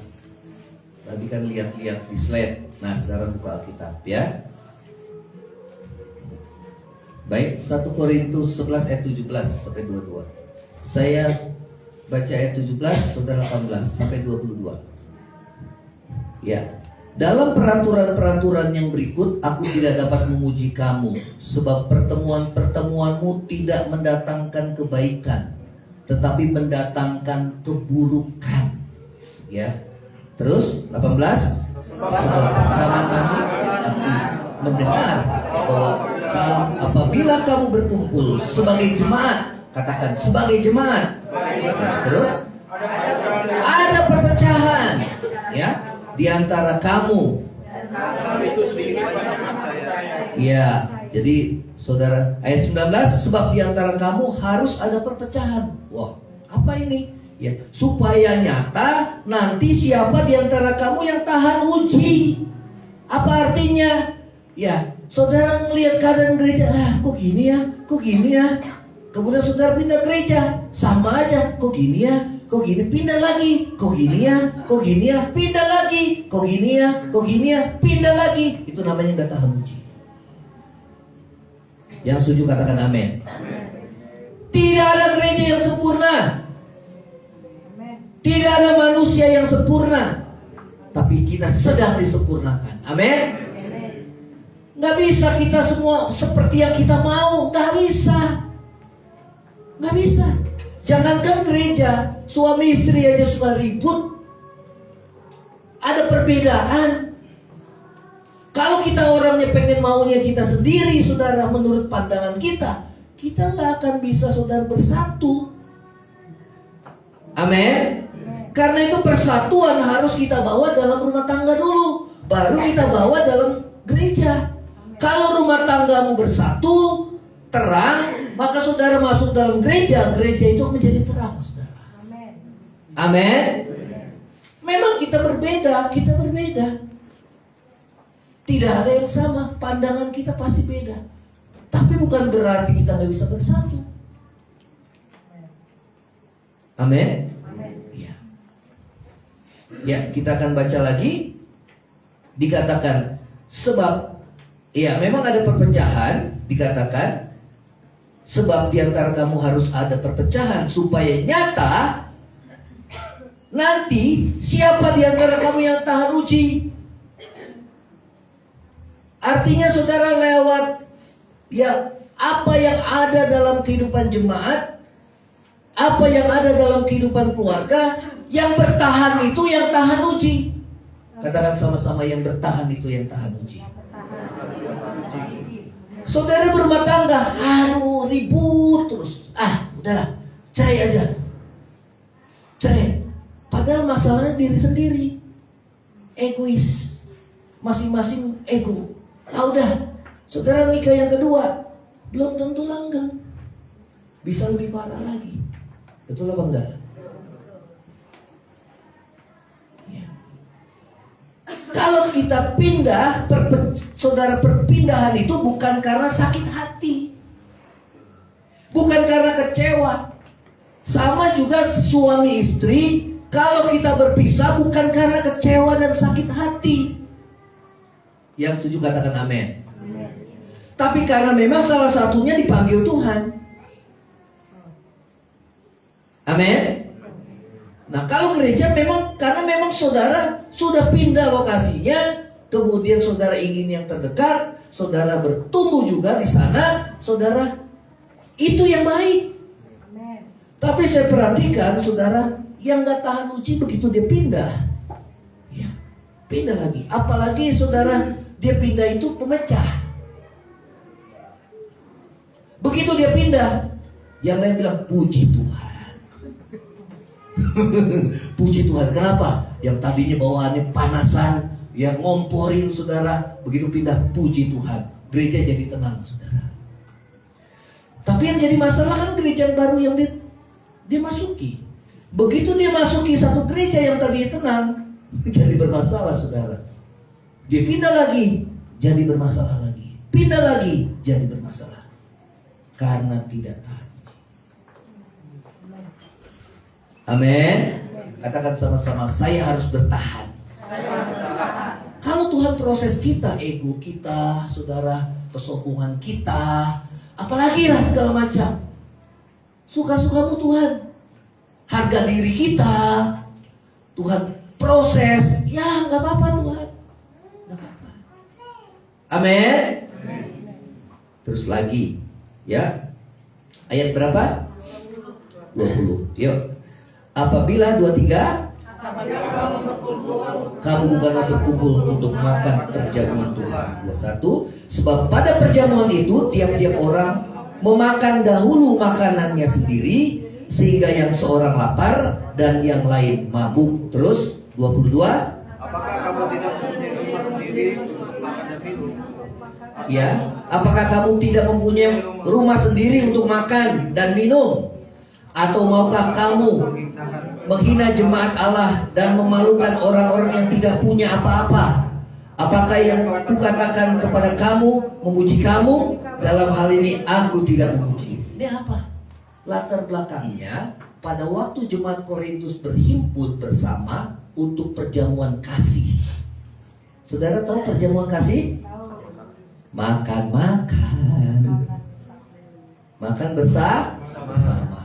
Tadi kan lihat-lihat di slide. Nah sekarang buka Alkitab ya. Baik, 1 Korintus 11 ayat 17 sampai 22. Saya baca ayat 17, saudara 18 sampai 22. Ya. Dalam peraturan-peraturan yang berikut, aku tidak dapat memuji kamu, sebab pertemuan-pertemuanmu tidak mendatangkan kebaikan, tetapi mendatangkan keburukan. Ya. Terus 18. Sebab pertama-tama aku mendengar bahwa apabila kamu berkumpul sebagai jemaat, katakan sebagai jemaat. Terus ada perpecahan, ya, di antara kamu. Ya, jadi Saudara, ayat 19, sebab di antara kamu harus ada perpecahan. Wah, apa ini? Ya, supaya nyata nanti siapa di antara kamu yang tahan uji. Apa artinya? Ya, saudara ngelihat keadaan gereja, kok gini ya, kok gini ya. Kemudian saudara pindah gereja, sama aja, kok gini ya, kok gini, pindah lagi, kok gini ya, kok gini ya, pindah lagi, kok gini ya, kok gini ya, pindah lagi. Itu namanya nggak tahan uji. Yang setuju katakan amin. Tidak ada gereja yang sempurna. Tidak ada manusia yang sempurna. Tapi kita sedang disempurnakan. Amin. Gak bisa kita semua seperti yang kita mau. Gak bisa. Gak bisa. Jangankan gereja, suami istri aja suka ribut. Ada perbedaan. Kalau kita orangnya pengen maunya kita sendiri, saudara, menurut pandangan kita gak akan bisa, saudara, bersatu. Amin. Karena itu persatuan harus kita bawa dalam rumah tangga dulu, baru kita bawa dalam gereja. Kalau rumah tanggamu bersatu, terang, maka saudara masuk dalam gereja, gereja itu menjadi terang, saudara. Amin. Memang kita berbeda. Tidak ada yang sama, pandangan kita pasti beda. Tapi bukan berarti kita gak bisa bersatu. Amin. Ya, kita akan baca lagi. Dikatakan sebab, ya memang ada perpecahan. Dikatakan sebab di antara kamu harus ada perpecahan, supaya nyata nanti siapa di antara kamu yang tahan uji. Artinya saudara, lewat ya apa yang ada dalam kehidupan jemaat, apa yang ada dalam kehidupan keluarga, yang bertahan itu yang tahan uji. Katakan sama-sama, yang bertahan itu yang tahan uji. Saudara berumah tangga, ribut terus. Udahlah, cerai aja. Cerai. Padahal masalahnya diri sendiri. Egois. Masing-masing ego. Udah. Saudara nikah yang kedua, belum tentu langgeng. Bisa lebih parah lagi. Betul apa enggak? Kalau kita pindah, saudara, perpindahan itu bukan karena sakit hati, bukan karena kecewa. Sama juga suami istri, kalau kita berpisah bukan karena kecewa dan sakit hati. Yang setuju katakan amin. Tapi karena memang salah satunya dipanggil Tuhan. Amin. Nah, kalau gereja memang karena memang saudara sudah pindah lokasinya, kemudian saudara ingin yang terdekat, saudara bertumbuh juga di sana, saudara, itu yang baik. Amen. Tapi saya perhatikan saudara yang gak tahan uji, begitu dia pindah, ya pindah lagi. Apalagi saudara dia pindah itu pemecah. Begitu dia pindah, yang lain bilang puji Tuhan. Puji Tuhan. Kenapa? Yang tadinya bawaannya panasan, yang ngomporin saudara, begitu pindah, puji Tuhan, gereja jadi tenang, saudara. Tapi yang jadi masalah kan gereja baru yang dia masuki. Begitu dia masuki satu gereja yang tadi tenang, jadi bermasalah, saudara. Dia pindah lagi, jadi bermasalah lagi. Pindah lagi, jadi bermasalah. Karena tidak tahan. Amin. Katakan sama-sama, saya harus bertahan. Kalau Tuhan proses kita, ego kita, saudara, kesombongan kita, apalagi lah segala macam, suka-sukamu Tuhan. Harga diri kita, Tuhan proses, ya gak apa-apa Tuhan, gak apa-apa. Amin. Terus lagi, ya, ayat berapa? 20. Yuk. Apabila 23, kamu bukanlah berkumpul untuk makan perjamuan Tuhan. 21, sebab pada perjamuan itu tiap-tiap orang memakan dahulu makanannya sendiri, sehingga yang seorang lapar dan yang lain mabuk. Terus 22, apakah kamu tidak mempunyai rumah sendiri untuk makan dan minum? Ya. Apakah kamu tidak mempunyai rumah sendiri untuk makan dan minum? Atau maukah kamu menghina jemaat Allah dan memalukan orang-orang yang tidak punya apa-apa? Apakah yang kukatakan kepada kamu memuji kamu? Dalam hal ini aku tidak memuji. Ini apa? Latar belakangnya, pada waktu jemaat Korintus berhimpun bersama untuk perjamuan kasih. Saudara tahu perjamuan kasih? Makan bersama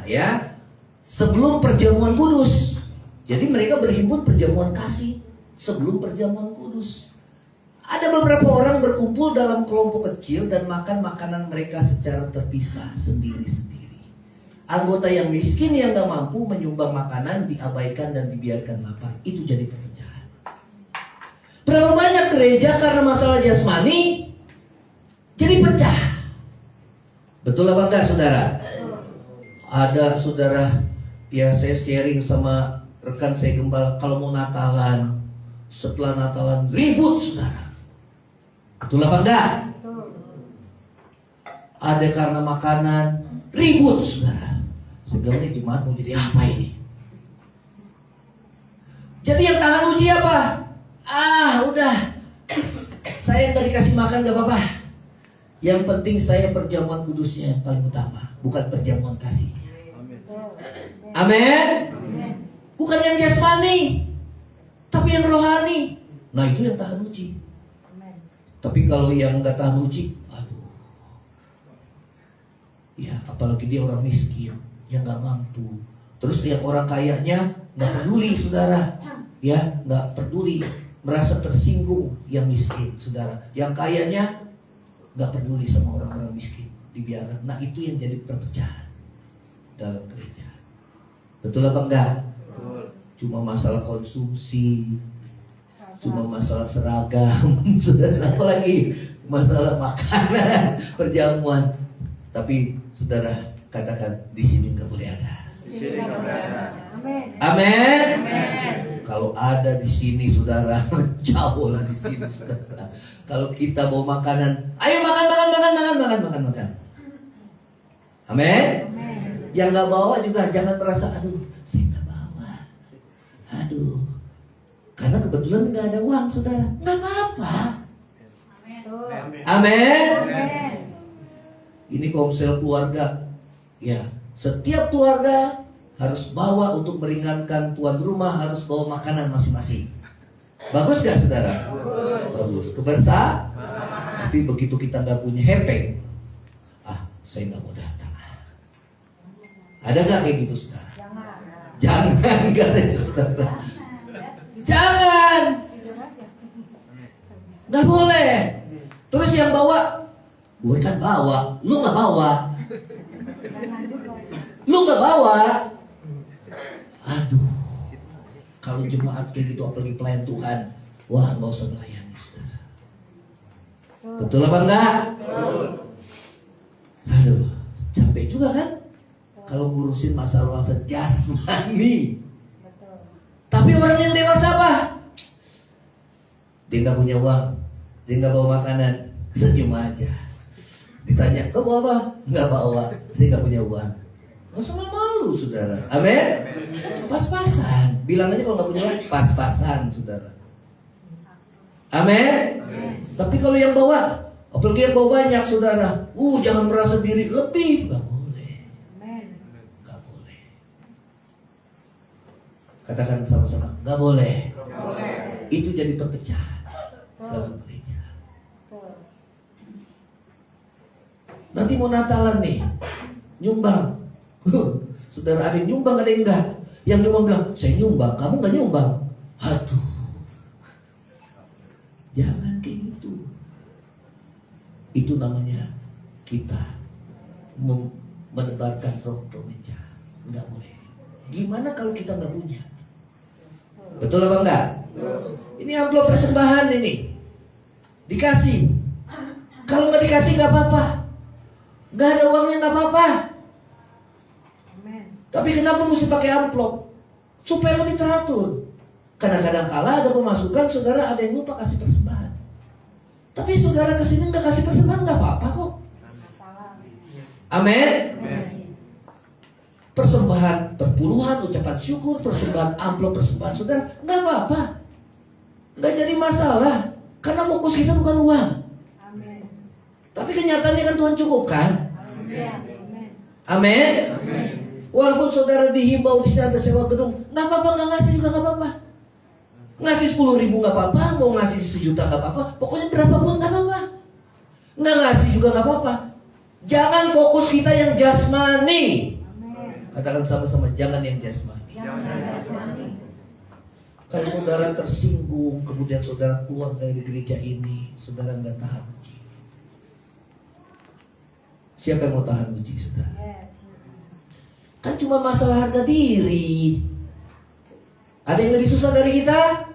ya. Sebelum perjamuan kudus. Jadi mereka berhimpun perjamuan kasih sebelum perjamuan kudus. Ada beberapa orang berkumpul dalam kelompok kecil dan makan makanan mereka secara terpisah sendiri-sendiri. Anggota yang miskin yang gak mampu menyumbang makanan diabaikan dan dibiarkan lapar. Itu jadi perpecahan. Berapa banyak gereja karena masalah jasmani jadi pecah. Betul apa enggak saudara? Ada saudara, ya saya sharing sama rekan saya gembala, kalau mau Natalan, setelah Natalan ribut saudara. Betul apa enggak? Ada karena makanan ribut saudara. Saya bilang ini jemaat mau jadi apa ini? Jadi yang tahan uji apa? Udah, saya nggak dikasih makan gak apa-apa. Yang penting saya perjamuan kudusnya yang paling utama, bukan perjamuan kasih. Amin. Bukan yang jasmani, tapi yang rohani. Nah itu yang tahan uji. Tapi kalau yang nggak tahan uji, aduh, ya apalagi dia orang miskin yang nggak mampu. Terus yang orang kayanya nggak peduli, saudara, ya nggak peduli, merasa tersinggung yang miskin, saudara. Yang kayanya nggak peduli sama orang-orang miskin, dibiarkan. Nah itu yang jadi perpecahan dalam gereja. Betul apa enggak? Betul. Cuma masalah konsumsi, cuma masalah seragam, saudara, apalagi masalah makanan, perjamuan. Tapi saudara katakan di sini nggak boleh ada. Di sini nggak boleh ada. Amin. Kalau ada di sini saudara, jauh lah di sini saudara. Kalau kita mau makanan, ayo makan. Amin. Yang nggak bawa juga jangan merasa aduh saya nggak bawa. Aduh, karena kebetulan nggak ada uang saudara, nggak apa-apa. Amin. Ini komsel keluarga, ya setiap keluarga harus bawa untuk meringankan tuan rumah, harus bawa makanan masing-masing. Bagus gak saudara? Bagus. Kebersamaan. Tapi begitu kita nggak punya hepeng, saya nggak mau datang. Ada gak kayak gitu saudara? Jangan katanya saudara. Jangan. Nggak boleh. Terus yang bawa, gue kan bawa, lu nggak bawa. Lu nggak bawa. Aduh, kalau jemaat kayak gitu apalagi pelayan Tuhan, wah nggak usah melayani saudara. Betul apa enggak? Aduh, capek juga kan? Kalau ngurusin masalah jasmani. Tapi orang yang dewasa apa? Dia nggak punya uang, dia nggak bawa makanan, senyum aja. Ditanya, kau bawa apa? Nggak bawa, saya nggak punya uang. Nggak usah malu, saudara. Amin. Pas-pasan. Bilang aja kalau nggak punya uang, pas-pasan, saudara. Amin. Tapi kalau yang bawa, apalagi yang bawa banyak, saudara. Jangan merasa diri lebih. Nggak boleh. Nggak boleh. Katakan sama-sama, nggak boleh. Itu jadi perpecahan dalam gereja. Nanti mau Natalan nih, nyumbang. Saudara ada yang nyumbang, ada yang enggak. Yang nyumbang bilang, saya nyumbang, kamu nggak nyumbang. Aduh, jangan kayak gitu. Itu namanya kita menebarkan roh pemecah. Nggak boleh. Gimana kalau kita nggak punya? Betul apa enggak? Ini amplop persembahan ini dikasih. Kalau nggak dikasih nggak apa-apa, nggak ada uangnya nggak apa-apa. Tapi kenapa mesti pakai amplop? Supaya lebih teratur. Kadang-kadang kala ada pemasukan, saudara ada yang lupa kasih persembahan. Tapi saudara kesini nggak kasih persembahan nggak apa-apa kok. Amin. Persembahan perpuluhan, ucapan syukur, persembahan amplop, persembahan saudara nggak apa-apa, nggak jadi masalah. Karena fokus kita bukan uang. Tapi kenyataannya kan Tuhan cukupkan. Amin. Walaupun saudara dihimbau di sini ada sewa gedung, nggak apa-apa, nggak ngasih juga nggak apa-apa. Ngasih 10.000 nggak apa-apa, mau ngasih 1 juta nggak apa-apa, pokoknya berapapun nggak apa-apa. Nggak ngasih juga nggak apa-apa. Jangan fokus kita yang jasmani. Katakan sama-sama, jangan yang jasmani. Kalau saudara tersinggung, kemudian saudara keluar dari gereja ini, saudara nggak tahan uji. Siapa yang mau tahan uji, saudara? Kan cuma masalah harga diri. Ada yang lebih susah dari kita?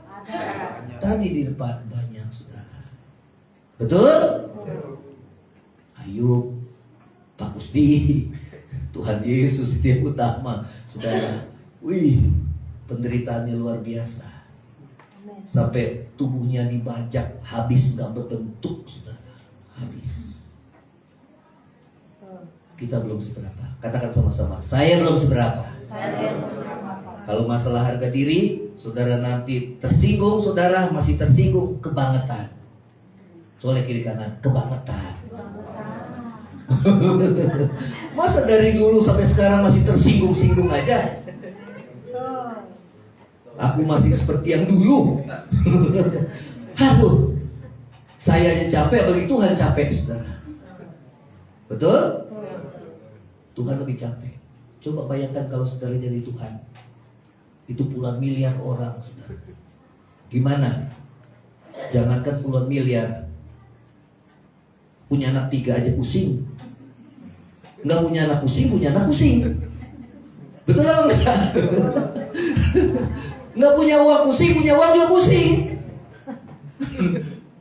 Tadi di depan banyak, saudara. Betul? Ayub, Pak Kusdi, Tuhan Yesus itu yang utama, saudara. Wih, penderitaannya luar biasa. Sampai tubuhnya dibajak, habis nggak berbentuk, saudara. Habis. Kita belum seberapa. Katakan sama-sama, saya belum seberapa. Kalau masalah harga diri, saudara nanti tersinggung, saudara masih tersinggung, kebangetan. Soalnya kiri kanan, kebangetan. Masa dari dulu sampai sekarang masih tersinggung-singgung aja? Aku masih seperti yang dulu. Aduh, saya aja capek, apalagi Tuhan capek, saudara. Betul? Tuhan lebih capek. Coba bayangkan kalau saudara jadi Tuhan. Itu puluhan miliar orang, saudara. Gimana? Jangankan puluhan miliar, punya anak 3 aja pusing. Nggak punya anak pusing, punya anak pusing. Betul apa enggak? Nggak punya uang pusing, punya uang juga pusing.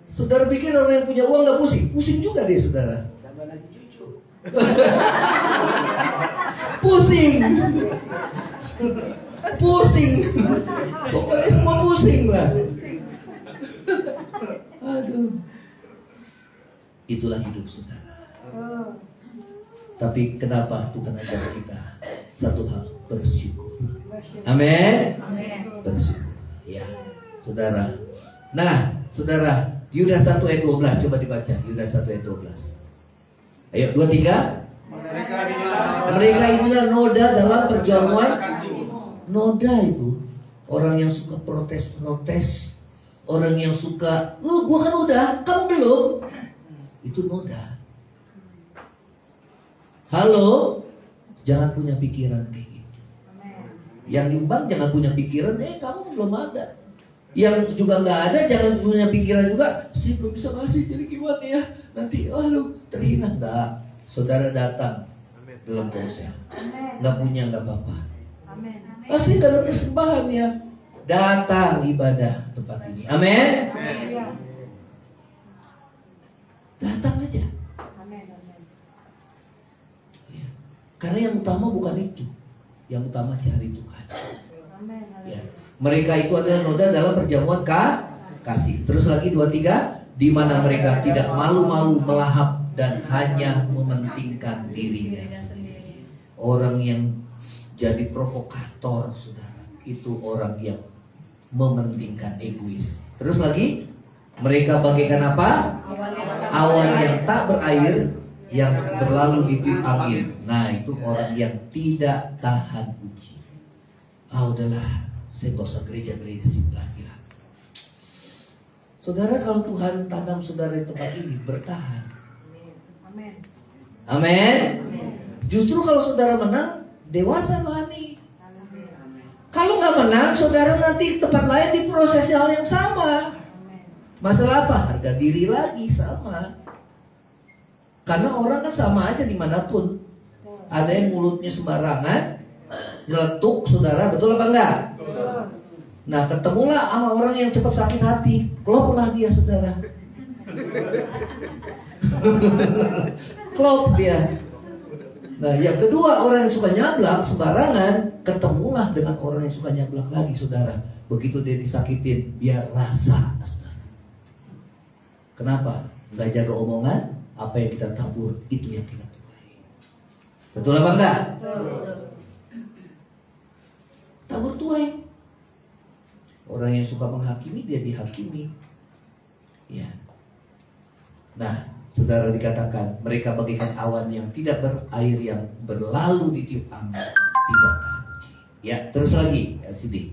Saudara pikir orang yang punya uang nggak pusing? Pusing juga dia, saudara. Pusing. Pusing. Pokoknya semua pusing lah. Aduh. Itulah hidup, saudara. Tapi kenapa Tuhan ajar kita satu hal, bersyukur. Amin. Bersyukur. Ya, saudara. Nah, saudara, Yudas 1 ayat 12 coba dibaca. Yudas 1 ayat 12. Ayo 2-3. Mereka inilah noda dalam perjamuan. Noda itu orang yang suka protes-protes, orang yang suka, gua kan udah, kamu belum. Itu noda. Halo, jangan punya pikiran kayak gitu. Yang nyumbang jangan punya pikiran, kamu belum ada. Yang juga nggak ada jangan punya pikiran juga, saya belum bisa ngasih, jadi gimana ya? Nanti, lu terhina. Enggak, saudara datang dalam ponsel, nggak punya nggak apa-apa. Pasti kalau persembahan ya, datang ibadah tempat ini. Amin. Datang aja. Karena yang utama bukan itu. Yang utama cari Tuhan. Ya. Mereka itu adalah noda dalam perjamuan kasih. Terus lagi 2-3, di mana mereka tidak malu-malu melahap dan hanya mementingkan dirinya sendiri. Orang yang jadi provokator, saudara, itu orang yang mementingkan egois. Terus lagi, mereka bagaikan apa? Awan yang tak berair, yang berlalu di tiup angin. Nah, itu orang yang tidak tahan uji. Udahlah, saya gak usah gereja-gereja simpel lagi lah. Saudara, kalau Tuhan tanam saudara di tempat ini, bertahan. Amin. Justru kalau saudara menang, dewasa rohani. Kalau nggak menang, saudara nanti tempat lain di proses hal yang sama. Masalah apa? Harga diri lagi sama. Karena orang kan sama aja dimanapun. Ada yang mulutnya sembarangan, nyeletuk, saudara, betul apa enggak? Nah, ketemulah sama orang yang cepat sakit hati, kloplah dia, saudara. Klop dia. Nah, yang kedua, orang yang suka nyablak sembarangan, ketemulah dengan orang yang suka nyablak lagi, saudara. Begitu dia disakitin, biar rasa, saudara. Kenapa? Nggak jaga omongan, apa yang kita tabur itu yang kita tuai. Betul apa enggak? Tabur tuai. Orang yang suka menghakimi, dia dihakimi. Ya. Nah, saudara, dikatakan mereka bagaikan awan yang tidak berair yang berlalu di tiup angin, tidak tahan uji. Ya, terus lagi LCD.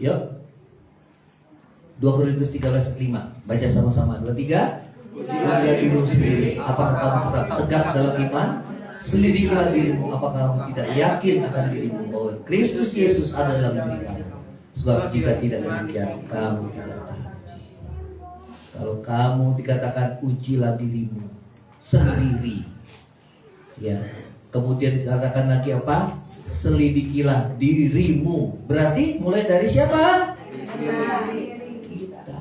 Yuk. 2 Korintus 13:5. Baca sama-sama. 2, 3. Ujilah dirimu sendiri, apakah kamu tetap tegak dalam iman? Selidikilah dirimu, apakah kamu tidak yakin akan dirimu bahwa Kristus Yesus ada dalam diri kamu. Sebab jika tidak demikian, kamu tidak tahan uji. Kalau kamu dikatakan ujilah dirimu sendiri, ya. Kemudian dikatakan lagi apa? Selidikilah dirimu. Berarti mulai dari siapa? Kita.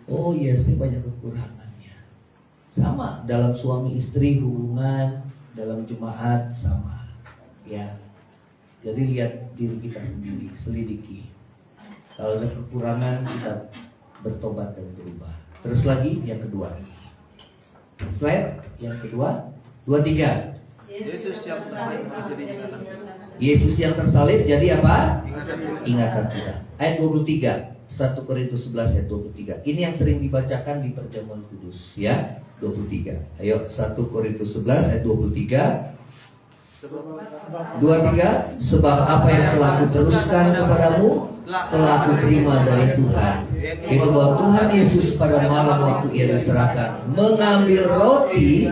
Oh iya, saya banyak kekurangannya. Sama dalam suami istri hubungan, dalam jemaat sama. Ya. Jadi lihat diri kita sendiri, selidiki. Kalau ada kekurangan, kita bertobat dan berubah. Terus lagi yang kedua. Slide yang kedua. 2, 3. Yesus yang tersalib menjadi ingatan. Yesus yang tersalib jadi apa? Ingatan kita. Ayat 23. 1 Korintus 11 ayat 23. Ini yang sering dibacakan di perjamuan kudus, ya. 23. Ayo 1 Korintus 11 ayat 23. 23. Sebab apa yang telah kuteruskan kepadamu telah kuterima dari Tuhan, yaitu bahwa Tuhan Yesus pada malam waktu ia diserahkan mengambil roti,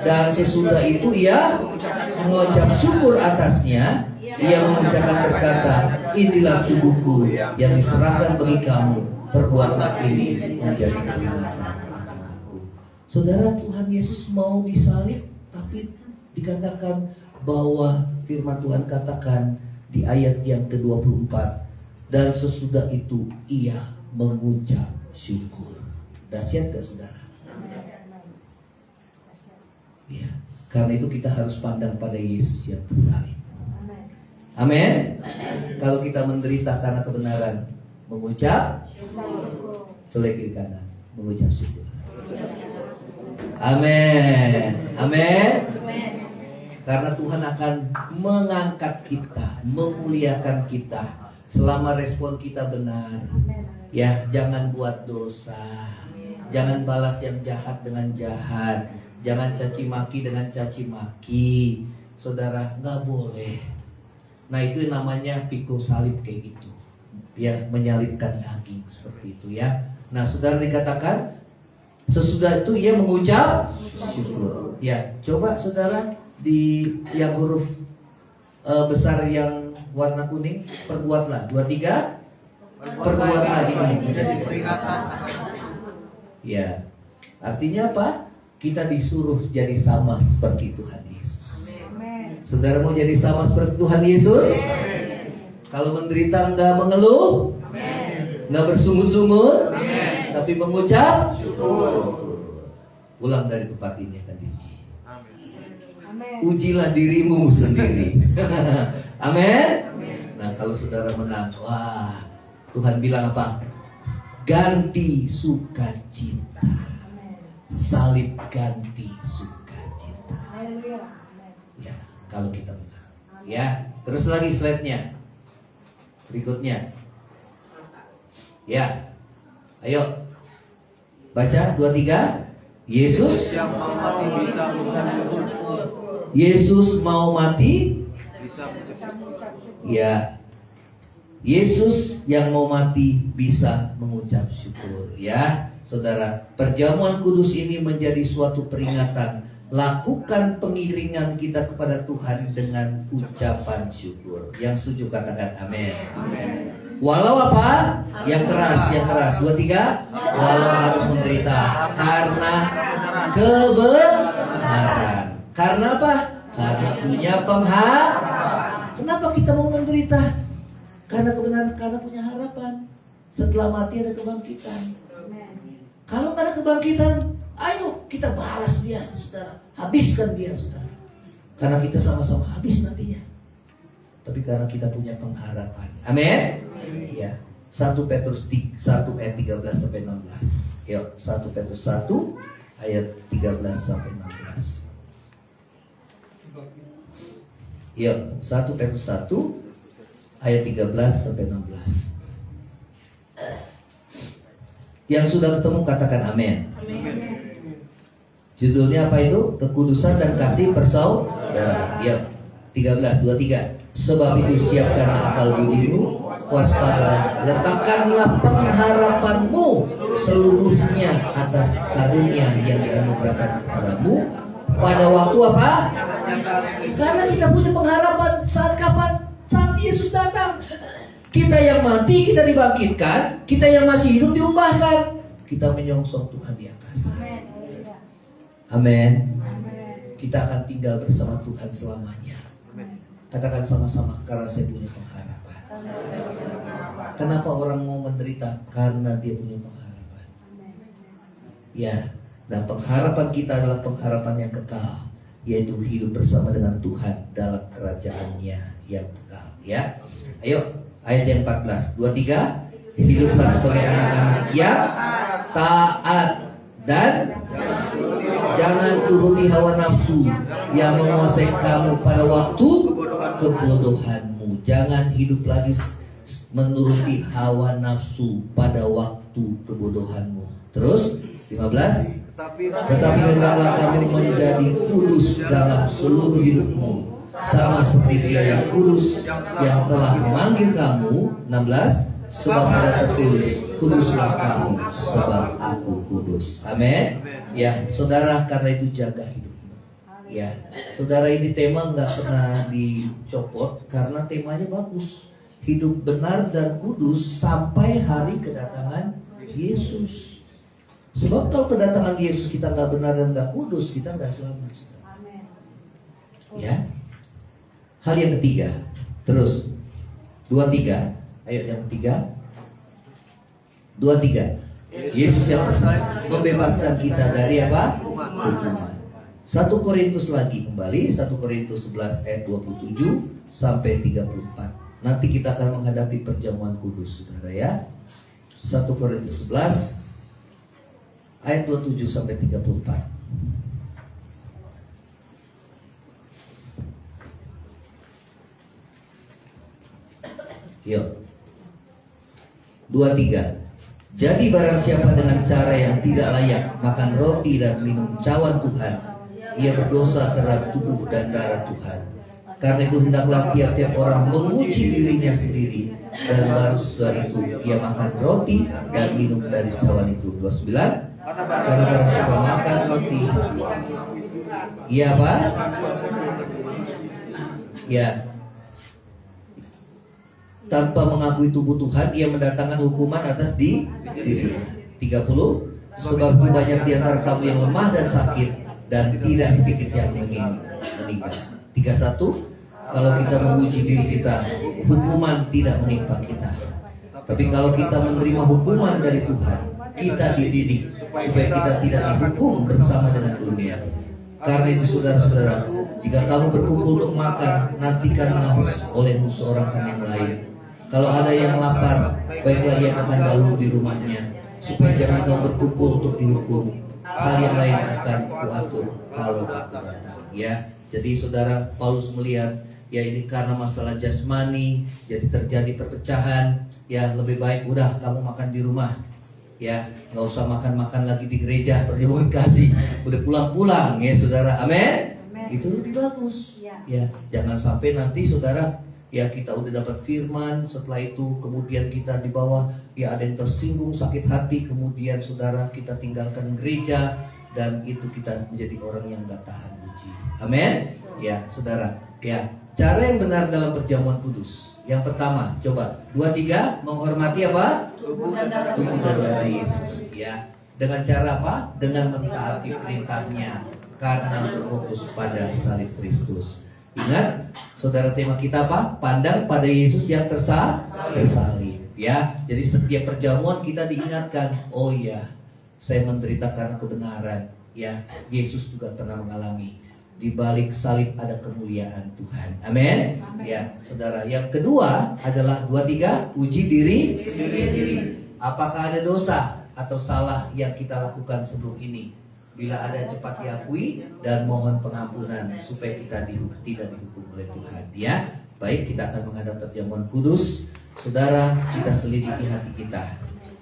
dan sesudah itu ia mengucap syukur atasnya. Ia mengucapkan berkata, inilah tubuhku yang diserahkan bagi kamu, perbuatlah ini menjadi peringatan akan aku. Saudara, Tuhan Yesus mau disalib, tapi dikatakan bahwa firman Tuhan katakan di ayat yang ke-24, dan sesudah itu ia mengucap syukur. Dahsyat gak saudara? Ya, karena itu kita harus pandang pada Yesus yang tersalib. Amin. Kalau kita menderita karena kebenaran, mengucap celek kiri kanan, mengucap syukur. Amin. Amin. Karena Tuhan akan mengangkat kita, memuliakan kita selama respon kita benar. Ya, jangan buat dosa. Jangan balas yang jahat dengan jahat. Jangan caci maki dengan caci maki. Saudara, nggak boleh. Nah, itu namanya pikul salib kayak gitu. Ya, menyalibkan daging seperti itu ya. Nah, saudara, dikatakan sesudah itu ia mengucap syukur. Ya, coba saudara di yang huruf besar yang warna kuning, perbuatlah. 2, 3. Perbuatlah ini menjadi peringatan. Ya. Artinya apa? Kita disuruh jadi sama seperti Tuhan Yesus. Saudara mau jadi sama seperti Tuhan Yesus? Kalau menderita enggak mengeluh, enggak bersungut-sungut, tapi mengucap syukur. Ulang dari tempat ini akan diuji. Ujilah dirimu sendiri. Amin. Nah, kalau saudara menang, wah, Tuhan bilang apa? Ganti sukacita. Salib ganti sukacita. Ya, kalau kita menang. Ya, terus lagi slide-nya. Berikutnya. Ya. Ayo. Baca 2, 3. Yesus yang mau mati bisa mengucap syukur. Yesus mau mati Bisa mengucap syukur. ya. Yesus yang mau mati bisa mengucap syukur ya. Saudara, perjamuan kudus ini menjadi suatu peringatan. Lakukan pengiringan kita kepada Tuhan dengan ucapan syukur. Yang setuju katakan amin. Walau apa? Yang keras. 2, 3. Walau harus menderita karena kebenaran. Karena apa? Karena punya pengharapan. Kenapa kita mau menderita? Karena kebenaran, karena punya harapan. Setelah mati ada kebangkitan. Kalau nggak ada kebangkitan, ayo kita balas dia, saudara. Habiskan dia, saudara. Karena kita sama-sama habis nantinya. Tapi karena kita punya pengharapan. Amin. Ya. 1 Petrus 1 ayat 13 sampai 16. Yuk, 1 Petrus 1 ayat 13 sampai 16. Yuk, 1 Petrus 1 ayat 13 sampai 16. Yang sudah ketemu katakan amin. Judulnya apa itu? Kekudusan dan kasih persaudaraan. Ya, 23. Sebab itu siapkanlah akal budimu, waspada, letakkanlah pengharapanmu seluruhnya atas karunia yang dianugerahkan kepadamu pada waktu apa? Karena kita punya pengharapan saat kapan? Saat Yesus datang. Kita yang mati kita dibangkitkan, kita yang masih hidup diubahkan. Kita menyongsong Tuhan di atas. Amin. Kita akan tinggal bersama Tuhan selamanya. Katakan sama-sama, karena saya punya pengharapan. Kenapa orang mau menderita? Karena dia punya pengharapan. Ya, dan pengharapan kita adalah pengharapan yang kekal, yaitu hidup bersama dengan Tuhan dalam kerajaannya yang kekal. Ya, ayo ayat yang 14, 23. Hiduplah sebagai anak-anak yang taat dan jangan turuti hawa nafsu yang menguasai kamu pada waktu kebodohanmu. Jangan hidup lagi menuruti hawa nafsu pada waktu kebodohanmu. Terus 15. Tetapi hendaklah kamu menjadi kudus dalam seluruh hidupmu, sama seperti Dia yang kudus yang telah memanggil kamu. 16. Sebab ada tertulis, kuduslah kamu sebab aku kudus. Amin. Ya, saudara, karena itu jaga hidupmu. Ya, saudara, ini tema nggak pernah dicopot karena temanya bagus. Hidup benar dan kudus sampai hari kedatangan Yesus. Sebab kalau kedatangan Yesus kita nggak benar dan nggak kudus, kita nggak selamat. Ya. Hal yang ketiga, terus 23. Ayo yang ketiga, 23. Yesus yang membebaskan kita dari apa? Hukuman. 1 Korintus lagi kembali, 1 Korintus 11 ayat 27 sampai 34. Nanti kita akan menghadapi perjamuan kudus, saudara ya. 1 Korintus 11 ayat 27 sampai 34. Yuk. 23. Jadi barang siapa dengan cara yang tidak layak makan roti dan minum cawan Tuhan, ia berdosa terhadap tubuh dan darah Tuhan. Karena itu hendaklah tiap-tiap orang menguji dirinya sendiri, dan baru setelah itu ia makan roti dan minum dari cawan itu. 29. Karena barang siapa makan roti, ia apa? Ya, tanpa mengakui tubuh Tuhan, ia mendatangkan hukuman atas dirinya. 30. Sebab itu banyak di antara kamu yang lemah dan sakit, dan tidak sedikit yang meninggal. 31. Kalau kita menguji diri kita, hukuman tidak menimpa kita. Tapi kalau kita menerima hukuman dari Tuhan, kita dididik supaya kita tidak dihukum bersama dengan dunia. Karena itu saudara-saudara, jika kamu berkumpul untuk makan, nantikanlah oleh seorang kan yang lain. Kalau ada yang lapar, baiklah ia makan dahulu di rumahnya, supaya jangan kamu berkumpul untuk dihukum. Hal yang lain akan kuatur kalau aku datang. Ya, jadi saudara, Paulus melihat, ya ini karena masalah jasmani, jadi terjadi perpecahan. Ya lebih baik udah kamu makan di rumah. Ya, nggak usah makan-makan lagi di gereja perjamuan kasih. Udah pulang-pulang ya saudara. Amin. Itu lebih bagus. Ya, jangan sampai nanti saudara, ya kita udah dapat firman, setelah itu kemudian kita di bawah, ya ada yang tersinggung, sakit hati, kemudian saudara kita tinggalkan gereja, dan itu kita menjadi orang yang gak tahan uji. Amin. Ya saudara, ya cara yang benar dalam perjamuan kudus. Yang pertama, coba 23, menghormati apa? Tubuh dan darah Yesus. Ya, dengan cara apa? Dengan mentaati perintahnya, karena berfokus pada salib Kristus. Ingat, saudara, tema kita apa? Pandang pada Yesus yang tersalib. Ya, jadi setiap perjamuan kita diingatkan, oh ya, saya menderita karena kebenaran. Ya, Yesus juga pernah mengalami. Di balik salib ada kemuliaan Tuhan. Amin. Ya, saudara. Yang kedua adalah 2, 3, uji diri. Apakah ada dosa atau salah yang kita lakukan sebelum ini? Bila ada, cepat diakui dan mohon pengampunan supaya kita tidak dihukum oleh Tuhan. Ya, baik, kita akan menghadap perjamuan kudus. Saudara, kita selidiki hati kita.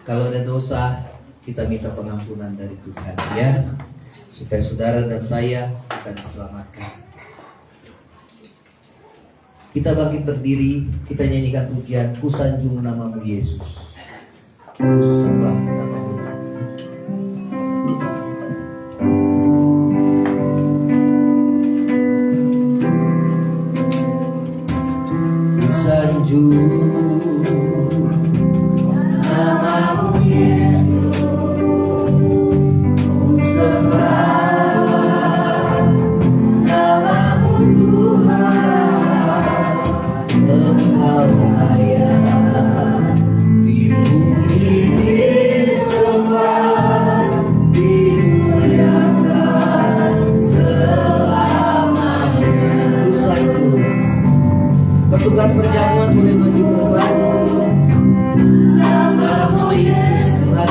Kalau ada dosa, kita minta pengampunan dari Tuhan, ya, supaya saudara dan saya akan diselamatkan. Kita bangkit berdiri, kita nyanyikan pujian Ku Sanjung Namamu Yesus, ku sembah namamu. Ku sanjung namamu Yesus, ku sembah namamu Tuhan. Engkau layak dipuji, disembah, dimuliakan selamanya. Ku sanjung. Petugas perjamuan boleh maju ke depan. Dalam nama Yesus Tuhan,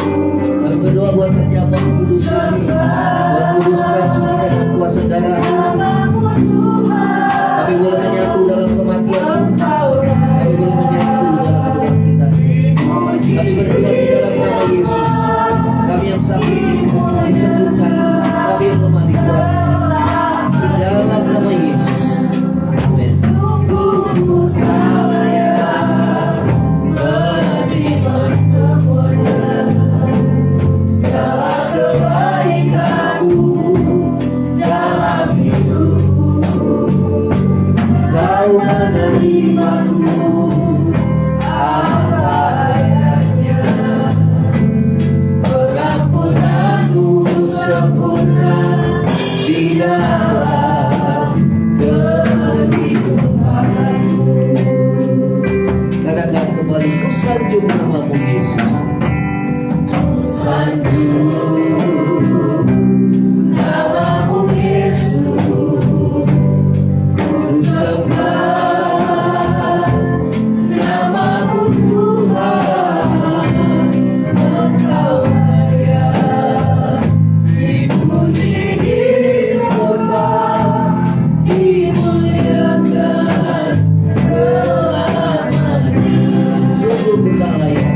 kami berdoa buat perjamuan kudus ini, buat kuduskan, sucikan dan kuasa darah. Kami boleh menyatu dalam kematian, kami boleh menyatu dalam kebangkitan. Kami berdoa di dalam nama Yesus. Kami yang sakit disembuhkan, kami yang lemah dikuatkan di dalam nama Yesus. Amin. Tuhan layak menerima semuanya, segala kebaikan-Mu dalam hidupku. Kau menerimaku apa adanya, pengampunan-Mu sempurna di dalam kehidupanku. Katakan kembali, ku sanjung namamu Yesus, sanjung namamu Yesus, ku sembah namamu Tuhan. Engkau layak dipuji, disembah, dimuliakan selamanya. Sungguh ku tak layak,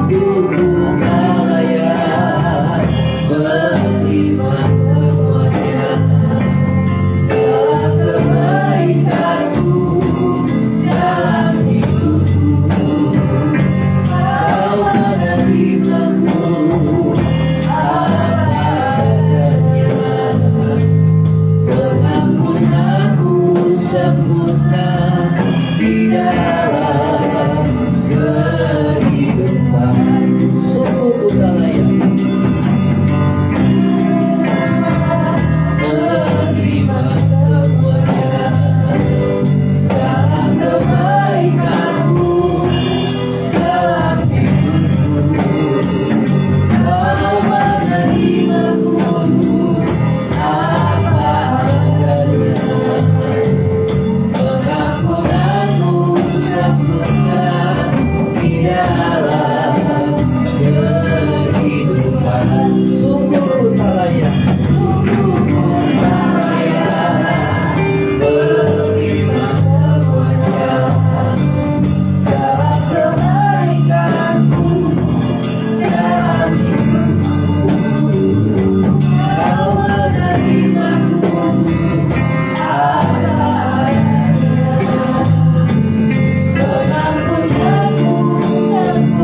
sungguh tak layak menerima semuanya, segala kebaikan-Mu dalam hidupku. Kau menerimaku apa adanya, pengampunan-Mu sempurna di dalam kehidupanku. Sungguh ku tak layak menerima semuanya, segala kebaikan-Mu dalam hidupku. Kau menerimaku apa adanya, pengampunan-Mu sempurna di dalam kehidupan. Sungguh ku tak layak, sungguh ku tak layak menerima semuanya, segala kebaikan-Mu dalam hidupku. Kau menerimaku apa adanya, pengampunan-Mu sempurna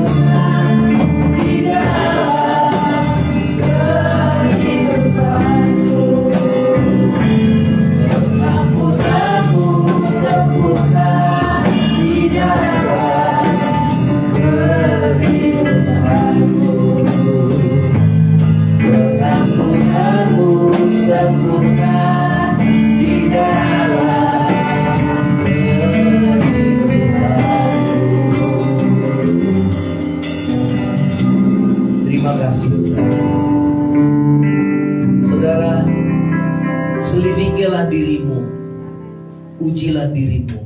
akuilah dirimu.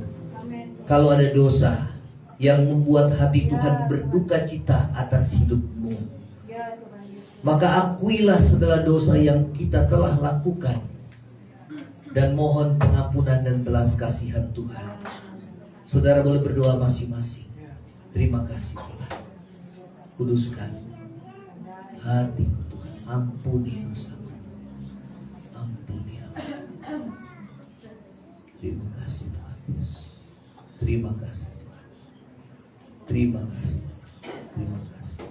Kalau ada dosa yang membuat hati Tuhan berduka cita atas hidupmu, maka akuilah segala dosa yang kita telah lakukan dan mohon pengampunan dan belas kasihan Tuhan. Saudara boleh berdoa masing-masing. Terima kasih Tuhan. Kuduskan hatiku Tuhan. Ampuni dosaku. Ampuni aku. Terima kasih Tuhan Yesus. Terima kasih Tuhan. Terima kasih Tuhan. Terima kasih.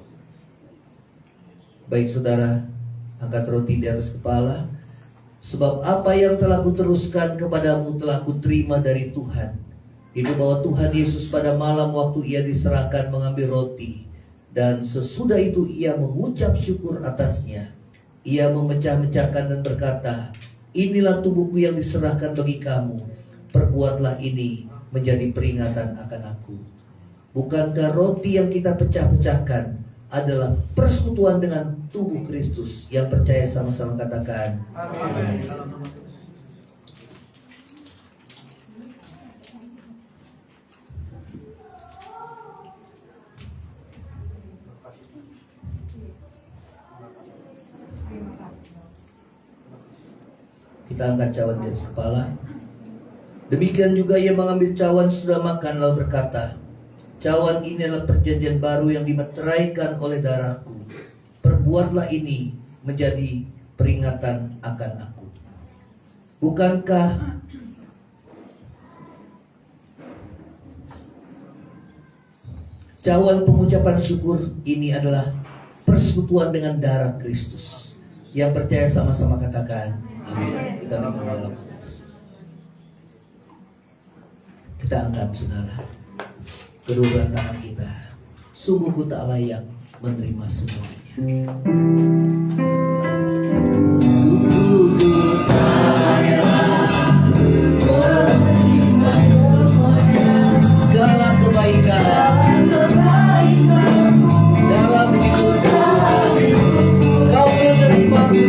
Baik saudara, angkat roti di atas kepala. Sebab apa yang telah kuteruskan kepadamu telah kuterima dari Tuhan. Itu bahwa Tuhan Yesus pada malam waktu ia diserahkan mengambil roti, dan sesudah itu ia mengucap syukur atasnya. Ia memecah-mecahkan dan berkata, inilah tubuhku yang diserahkan bagi kamu. Perbuatlah ini menjadi peringatan akan aku. Bukankah roti yang kita pecah-pecahkan adalah persekutuan dengan tubuh Kristus? Yang percaya sama-sama katakan amin. Kita angkat cawan di atas kepala. Demikian juga ia mengambil cawan sudah makan lalu berkata, cawan ini adalah perjanjian baru yang dimeteraikan oleh darahku. Perbuatlah ini menjadi peringatan akan aku. Bukankah cawan pengucapan syukur ini adalah persekutuan dengan darah Kristus? Yang percaya sama-sama katakan amin. Kita minum dalam. Kita angkat saudara kedua belah tangan kita. Sungguh ku tak layak menerima semuanya. Sungguh ku tak layak menerima semuanya. Segala kebaikan dalam hidupku Tuhan, kau menerimaku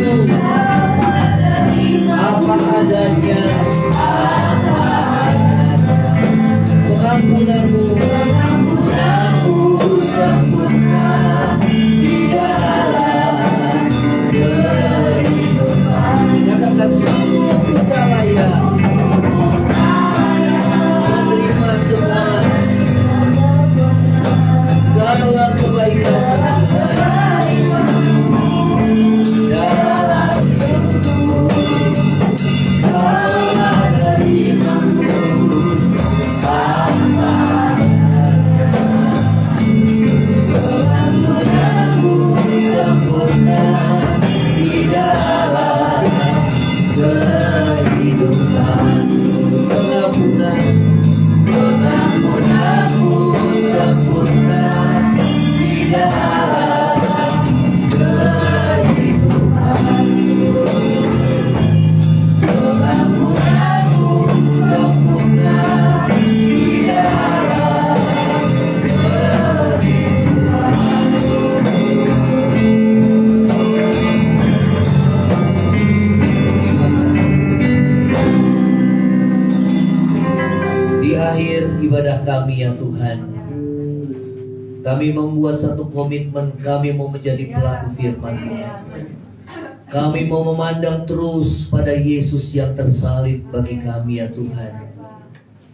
apa adanya, pengampunanmu sempurna di dalam kehidupan. Katakan sungguh ku tak layak menerima semua segala kebaikan Tuhan dalam hidupku. Kau menerimaku tanpa adanya, pengampunanmu sempurna di dalam kehidupanku. Pengampunanmu sempurna di dalam kehidupanku. Pengampunanmu sempurna di dalam kehidupanku. Di akhir ibadah kami ya Tuhan, kami membuat satu komitmen. Kami mau menjadi pelaku firman-Mu. Kami mau memandang terus pada Yesus yang tersalib bagi kami ya Tuhan,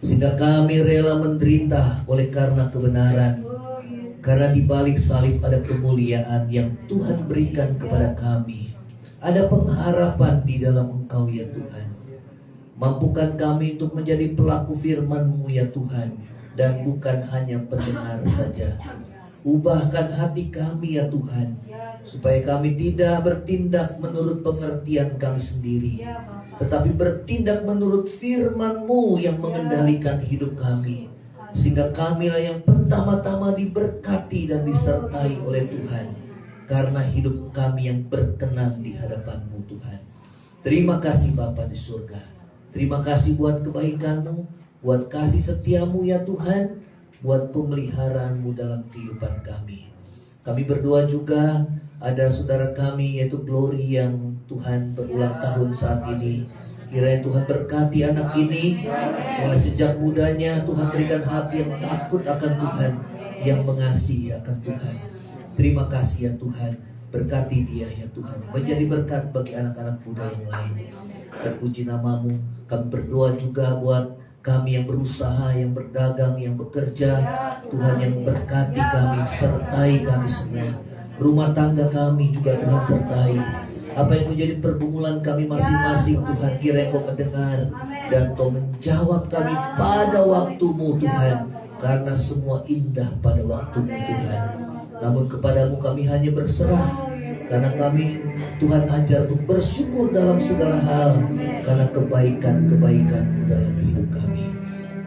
sehingga kami rela menderita oleh karena kebenaran. Karena di balik salib ada kemuliaan yang Tuhan berikan kepada kami. Ada pengharapan di dalam Engkau ya Tuhan. Mampukan kami untuk menjadi pelaku firman-Mu ya Tuhan, dan bukan hanya pendengar saja. Ubahkan hati kami ya Tuhan, supaya kami tidak bertindak menurut pengertian kami sendiri, tetapi bertindak menurut firman-Mu yang mengendalikan hidup kami. Sehingga kamilah yang pertama-tama diberkati dan disertai oleh Tuhan, karena hidup kami yang berkenan di hadapan-Mu Tuhan. Terima kasih Bapa di surga. Terima kasih buat kebaikan-Mu, buat kasih setia-Mu ya Tuhan, buat pemeliharaan-Mu dalam kehidupan kami. Kami berdoa juga ada saudara kami yaitu Glory yang Tuhan berulang tahun saat ini. Kiranya Tuhan berkati anak ini mulai sejak mudanya. Tuhan berikan hati yang takut akan Tuhan, yang mengasihi akan Tuhan. Terima kasih ya Tuhan, berkati dia ya Tuhan, menjadi berkat bagi anak-anak muda yang lain. Terpuji namamu. Kami berdoa juga buat kami yang berusaha, yang berdagang, yang bekerja. Tuhan yang berkati kami, sertai kami semua. Rumah tangga kami juga Tuhan sertai. Apa yang menjadi pergumulan kami masing-masing, Tuhan, kiranya Kau mendengar dan Kau menjawab kami pada waktumu Tuhan, karena semua indah pada waktumu Tuhan. Namun kepadamu kami hanya berserah, karena kami Tuhan ajar untuk bersyukur dalam segala hal, karena kebaikan-kebaikan-Mu dalam hidup kami.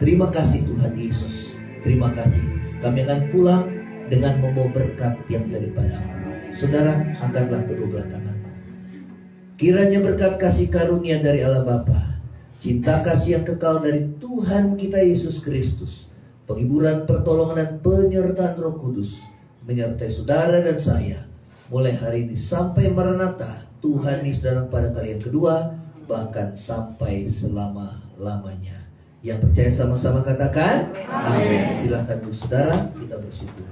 Terima kasih Tuhan Yesus. Terima kasih. Kami akan pulang dengan membawa berkat yang daripada-Mu. Saudara, angkatlah kedua belah tangan. Kiranya berkat kasih karunia dari Allah Bapa, cinta kasih yang kekal dari Tuhan kita Yesus Kristus, penghiburan, pertolongan, dan penyertaan Roh Kudus menyertai saudara dan saya mulai hari ini sampai Maranatha, Tuhan Yesus datang pada kali yang kedua, bahkan sampai selama-lamanya. Yang percaya sama-sama katakan amin. Silakan saudara, kita bersyukur.